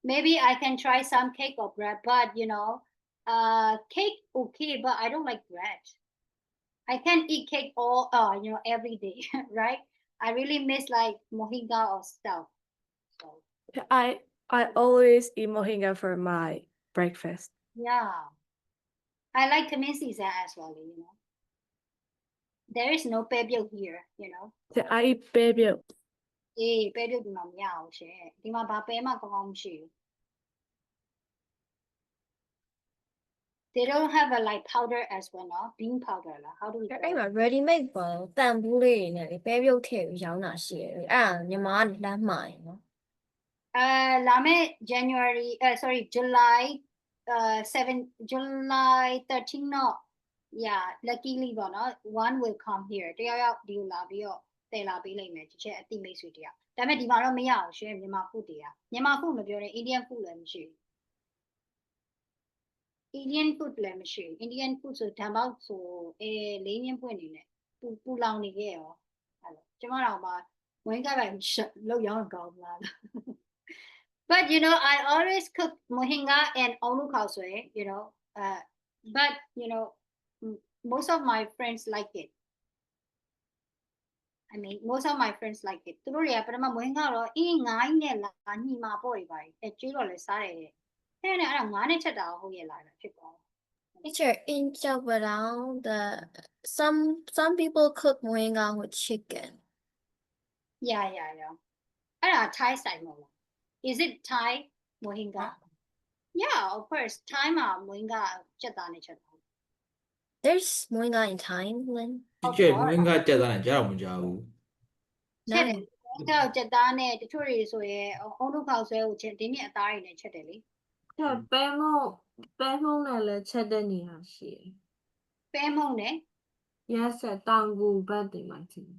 Speaker 1: maybe I can try some cake or bread, but you know, cake okay, but I don't like bread. I can't eat cake all, you know, every day, right? I really miss like mohinga or stuff. So
Speaker 14: I always eat mohinga for my breakfast.
Speaker 1: yeah, I like Kaminsi's as well, you know. There is no pebble here, you know.
Speaker 14: I eat baby.
Speaker 1: Pebble ဒီမှာမရအောင်ရှင်ဒီမှာဘာပဲမှကောင်းကောင်းမရှိဘူး They don't have a like powder as well, no? Bean powder လား How do we
Speaker 3: အဲ့မှာ ready made ပေါ့တန်ဘူးလေးနဲ့လေပဲပြုတ်ထည့်ပြီးရောင်းတာရှိတယ်အဲ့ဒါညီမကလမ်းမှာရယ်နော်
Speaker 1: လာမယ့် January sorry July 13 တော့ yeah luckily ပေါ့နော် one will come here တယောက်ဒီကိုလာပြီးတော့တည်လာပေးလိမ့်မယ်ဒီချက်အတိမိတ်ဆွေတယောက်ဒါပေမဲ့ဒီမှာတော့မရအောင်ရှင်မြန်မာ food တွေကမြန်မာ food မပြောနဲ့ Indian food လည်းမရှိဘူး Indian food လည်းမရှိဘူး Indian food ဆိုဓာတ်ပေါက်ဆိုလေးမြင်းပွင့်နေနဲ့ပူလောင်နေခဲ့ရောအဲ့လိုကျမတို့မှာဝင်ကပ်လိုက်လောက်ရောင်းကောင်းလား But you know, I always cook mohinga and onu khao sui, you know. But you know, most of my friends like it. I mean, most of my friends like it. Tu ri ya parama mohinga ro ngai ne la ni ma po ri bai. Chui ro le sa de. Ne ne ara nga ne chat ta ho ye la ba phit ko.
Speaker 3: Teacher, in Chabarao, some people cook moringa with chicken.
Speaker 1: Yeah. Ara Thai style mo. Is it Thai mohinga? Yeah, of course. Thai ma mohinga chat ta ne chat.
Speaker 3: There's moringa in Thailand.
Speaker 2: Teacher မင်းကကြက်သားနဲ့ကြားတော့မကြားဘူး
Speaker 1: ချက်တယ်။ကြောက်ချက်သားနဲ့တချို့တွေဆိုရင်အုံးတို့ခေါက်ဆွဲကိုချက်တင်းမြင့်အသားတွေနဲ့ချက်တယ်လေ
Speaker 4: ပဲမုံနဲ့လည်းချက်တဲ့နေရာရှိတယ်
Speaker 1: ။ပဲမုံနဲ့
Speaker 4: Yes တောင်ကူဘက်တွေမှာရှိတယ်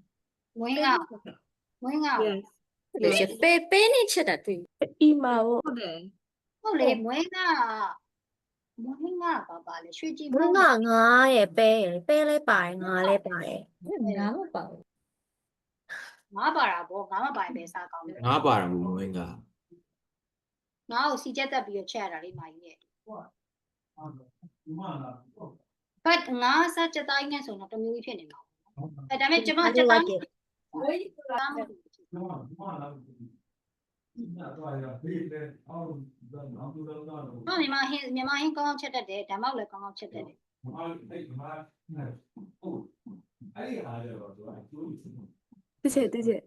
Speaker 1: မွေးငါ
Speaker 4: Yes
Speaker 3: Teacher, pe ni cheta tu.
Speaker 4: အီမာဟုတ်တယ်
Speaker 1: ဟုတ်လေမွေးငါပါလေရွှေကြည်မုံ
Speaker 3: Moringa nga ye pe le pai nga le pai.
Speaker 7: ငါမပါဘူး
Speaker 1: ငါပါတာပေါ့ငါမပိုင်ပဲစားကောင်းတယ်
Speaker 2: ငါပါတာဘူးမင်းက
Speaker 1: ငါ့ကိုစီချက်တက်ပြီးတော့ချက်ရတာလေးမာကြီးရဲ့ But ငါစားချက်သားကြီးနဲ့ဆိုတော့တမျိုးကြီးဖြစ်နေမှာ။ဒါပေမဲ့ကျမ
Speaker 3: I
Speaker 1: ချက်
Speaker 3: do
Speaker 1: သား
Speaker 3: like it.
Speaker 1: မြန်မာဟင်းကောင်းချက်တတ်တယ်ဓမ္မောက်လည်းကောင်းချက်တတ်တယ်
Speaker 14: Teacher.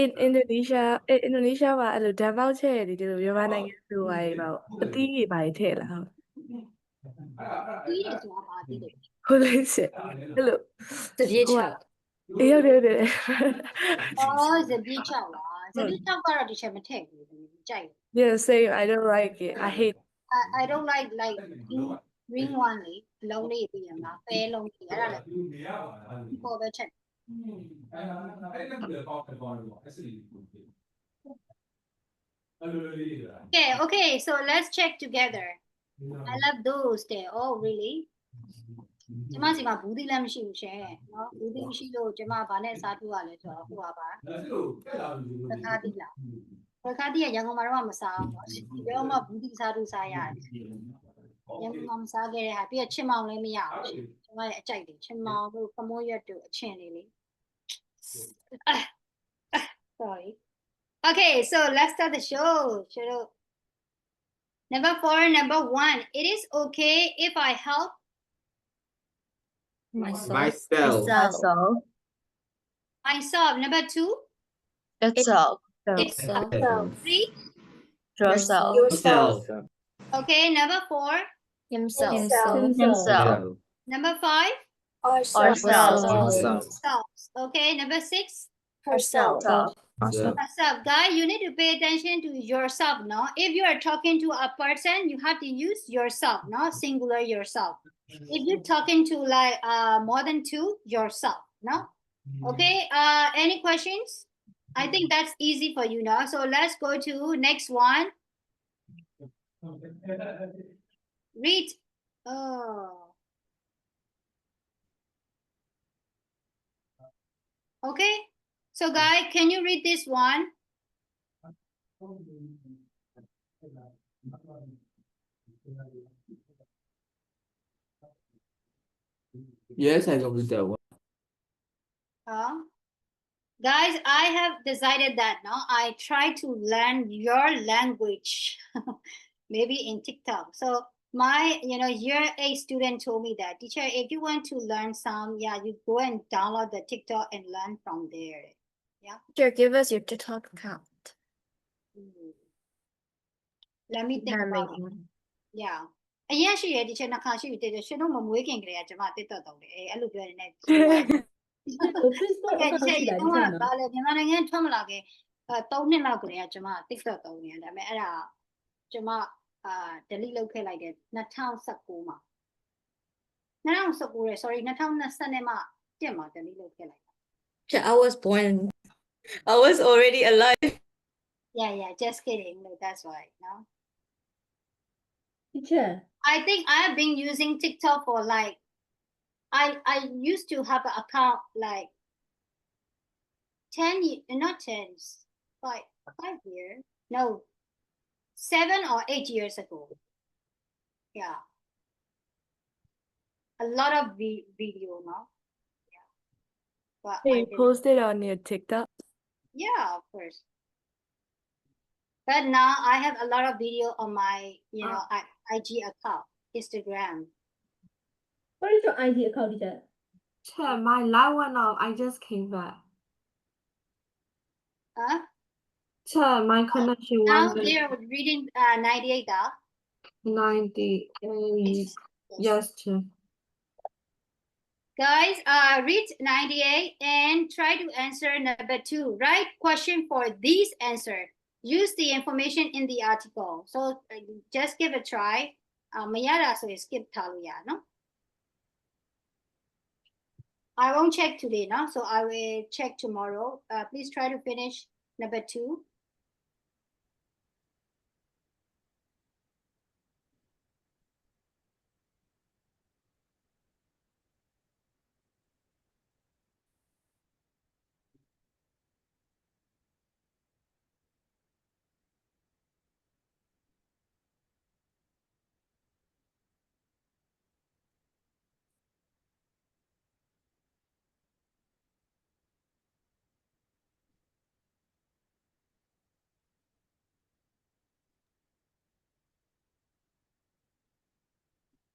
Speaker 14: In Indonesia မှာအဲ့လိုဓာတ်ပေါက်ချက်ရည်ဒီလိုမြန်မာနိုင်ငံဆိုပါရေပေါ့အသီးကြီးပါထည့်လာဟုတ်
Speaker 1: ဒီရဆိုတာပါသေးတယ်
Speaker 14: ဟုတ်လေချက်အဲ့လို
Speaker 7: တပြေးချောက်
Speaker 14: အေးဟုတ်တယ်
Speaker 1: အော်ဇပီးချောက်လားဇပီးချောက်ကတော့ဒီချက်မထည့်ဘူးကြိုက်
Speaker 14: Yeah, same. I don't like it. I hate.
Speaker 1: I don't like green one လေလုံးလေးပြီးရမှာပဲလုံးကြီးအဲ့ဒါလည်းပေါ်ပဲချက် Okay, so let's check together. I love those there. Oh, really? ကျမစီမှာဘူးသီးလည်းမရှိဘူးရှင်နော်ဘူးသီးမရှိလို့ကျမဘာနဲ့စားထိုးရလဲဆိုတော့ဟိုပါပါပခါတိလားပခါတိကရန်ကုန်မှာတော့မစားဘူးပေါ့ဒီတော့မှဘူးသီးစားထိုးစားရတယ်ရန်ကုန်မှာမစားခဲ့တဲ့ဟာပြီးတော့ချင်မောင်လည်းမရဘူးရှင်ကျမရဲ့အကြိုက်တွေချင်မောင်တို့ခမိုးရွက်တို့အချင်လေးလေ sorry okay so let's start the show number 4 number 1 it is okay if I help myself number 2
Speaker 15: Itself.
Speaker 1: 3
Speaker 15: Yourself.
Speaker 1: okay number 4
Speaker 3: Himself.
Speaker 1: number 5
Speaker 15: Ourselves.
Speaker 1: okay number 6
Speaker 3: Herself.
Speaker 1: yourself guy you need to pay attention to yourself no if you are talking to a person you have to use yourself no singular yourself if you're talking to like more than 2 yourself no okay any questions I think that's easy for you now so let's go to next one read okay so guy can you read this one
Speaker 2: Yes I can read that one
Speaker 1: guys I have decided that now I try to learn your language maybe in TikTok so my year 8 student told me that teacher if you want to learn some you go and download the TikTok and learn from there yeah
Speaker 3: Teacher, give us your TikTok account.
Speaker 1: let me think about it yeah အရင်ရှိရ teacher နှစ်ခါရှိပြီတဲ့ရှင်တို့မမွေးခင်ကလေးကကျွန်မ TikTok တုံးတယ်အဲ့လိုပြောနေတယ်
Speaker 4: Facebook account ရှိတာဒီမှာ
Speaker 1: ဘာလဲမြန်မာနိုင်ငံထွက်မလာခင် 3နှစ်လောက်ကတည်းကကျွန်မ TikTok သုံးနေတယ်ဒါပေမဲ့အဲ့ဒါကျွန်မdelete လုပ်ခဲ့လိုက်တယ်2019မှာ2019ရယ် sorry 2020နဲ့မှ1မှာ delete လုပ်ခဲ့လိုက်တာ
Speaker 7: I was born. I was already alive.
Speaker 1: yeah just kidding no that's why no
Speaker 4: Teacher.
Speaker 1: I think I have been using TikTok for like I used to have an account like 10 not 10 5 years no 7 or 8 years ago yeah a lot of video now yeah but
Speaker 14: So you posted on your TikTok?
Speaker 1: yeah of course but now I have a lot of video on my IG account Instagram
Speaker 4: What is your IG account, teacher?
Speaker 14: Chat, my light went off. I just came back.
Speaker 1: huh
Speaker 14: Chat, my connection
Speaker 1: now
Speaker 14: went
Speaker 1: they're reading 98
Speaker 14: 98. Yes, Chat.
Speaker 1: guys read 98 and try to answer number 2 write question for these answer use the information in the article so just give a try မရတာဆိုရင် skip ထားလို့ရနော် I won't check today no so I will check tomorrow please try to finish number 2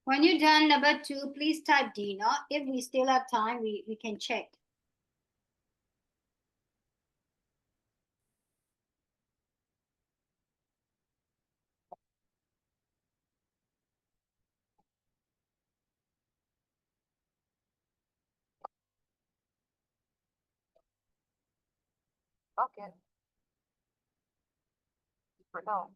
Speaker 1: when you're done number 2 please type D no if we still have time we can check
Speaker 16: Bucket. For no.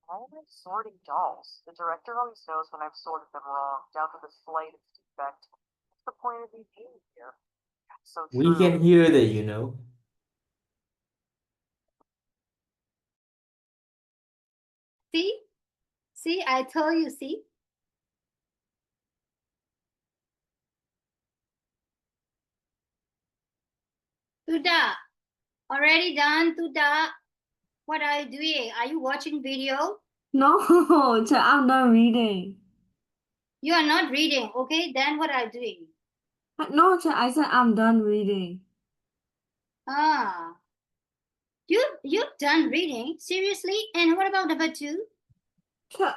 Speaker 16: Why am I sorting dolls? The director always knows when I've sorted them wrong, down to the slightest defect. What's the point of me being here? That's so
Speaker 17: We
Speaker 16: true.
Speaker 17: can hear that, you know.
Speaker 1: see I told you see Tuda already done Tuda what are you doing are you watching video
Speaker 14: No, Chat, I'm not reading.
Speaker 1: you are not reading okay then what are you doing
Speaker 14: No, Chat, I said I'm done reading.
Speaker 1: ah you've done reading seriously and what about number 2
Speaker 14: Chat,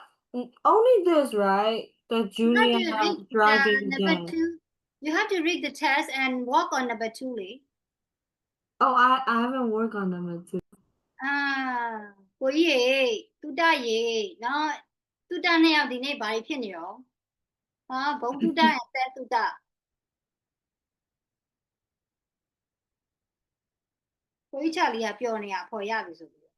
Speaker 14: only this, right? The
Speaker 1: you have
Speaker 14: Julia
Speaker 1: to read
Speaker 14: driving
Speaker 1: number
Speaker 14: again.
Speaker 1: 2 you have to read the test and work on number 2 Lee.
Speaker 14: Oh, I haven't worked on number 2.
Speaker 1: ကိုကြီးရေတုဒရေနော်တုဒနှစ်ယောက်ဒီနေ့ဘာဖြစ်နေရောဟာဘုံတုဒရဲ့သက်တုဒကိုကြီးချာလီကပျော်နေတာဖော်ရပြီဆိုပြီး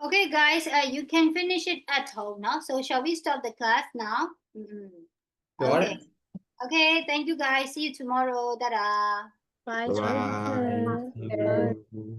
Speaker 1: Okay, guys, you can finish it at home now. So shall we stop the class now?
Speaker 2: Sure.
Speaker 1: Okay. Okay, thank you guys. See you tomorrow. Tada.
Speaker 3: Bye.
Speaker 2: Bye.
Speaker 3: Bye.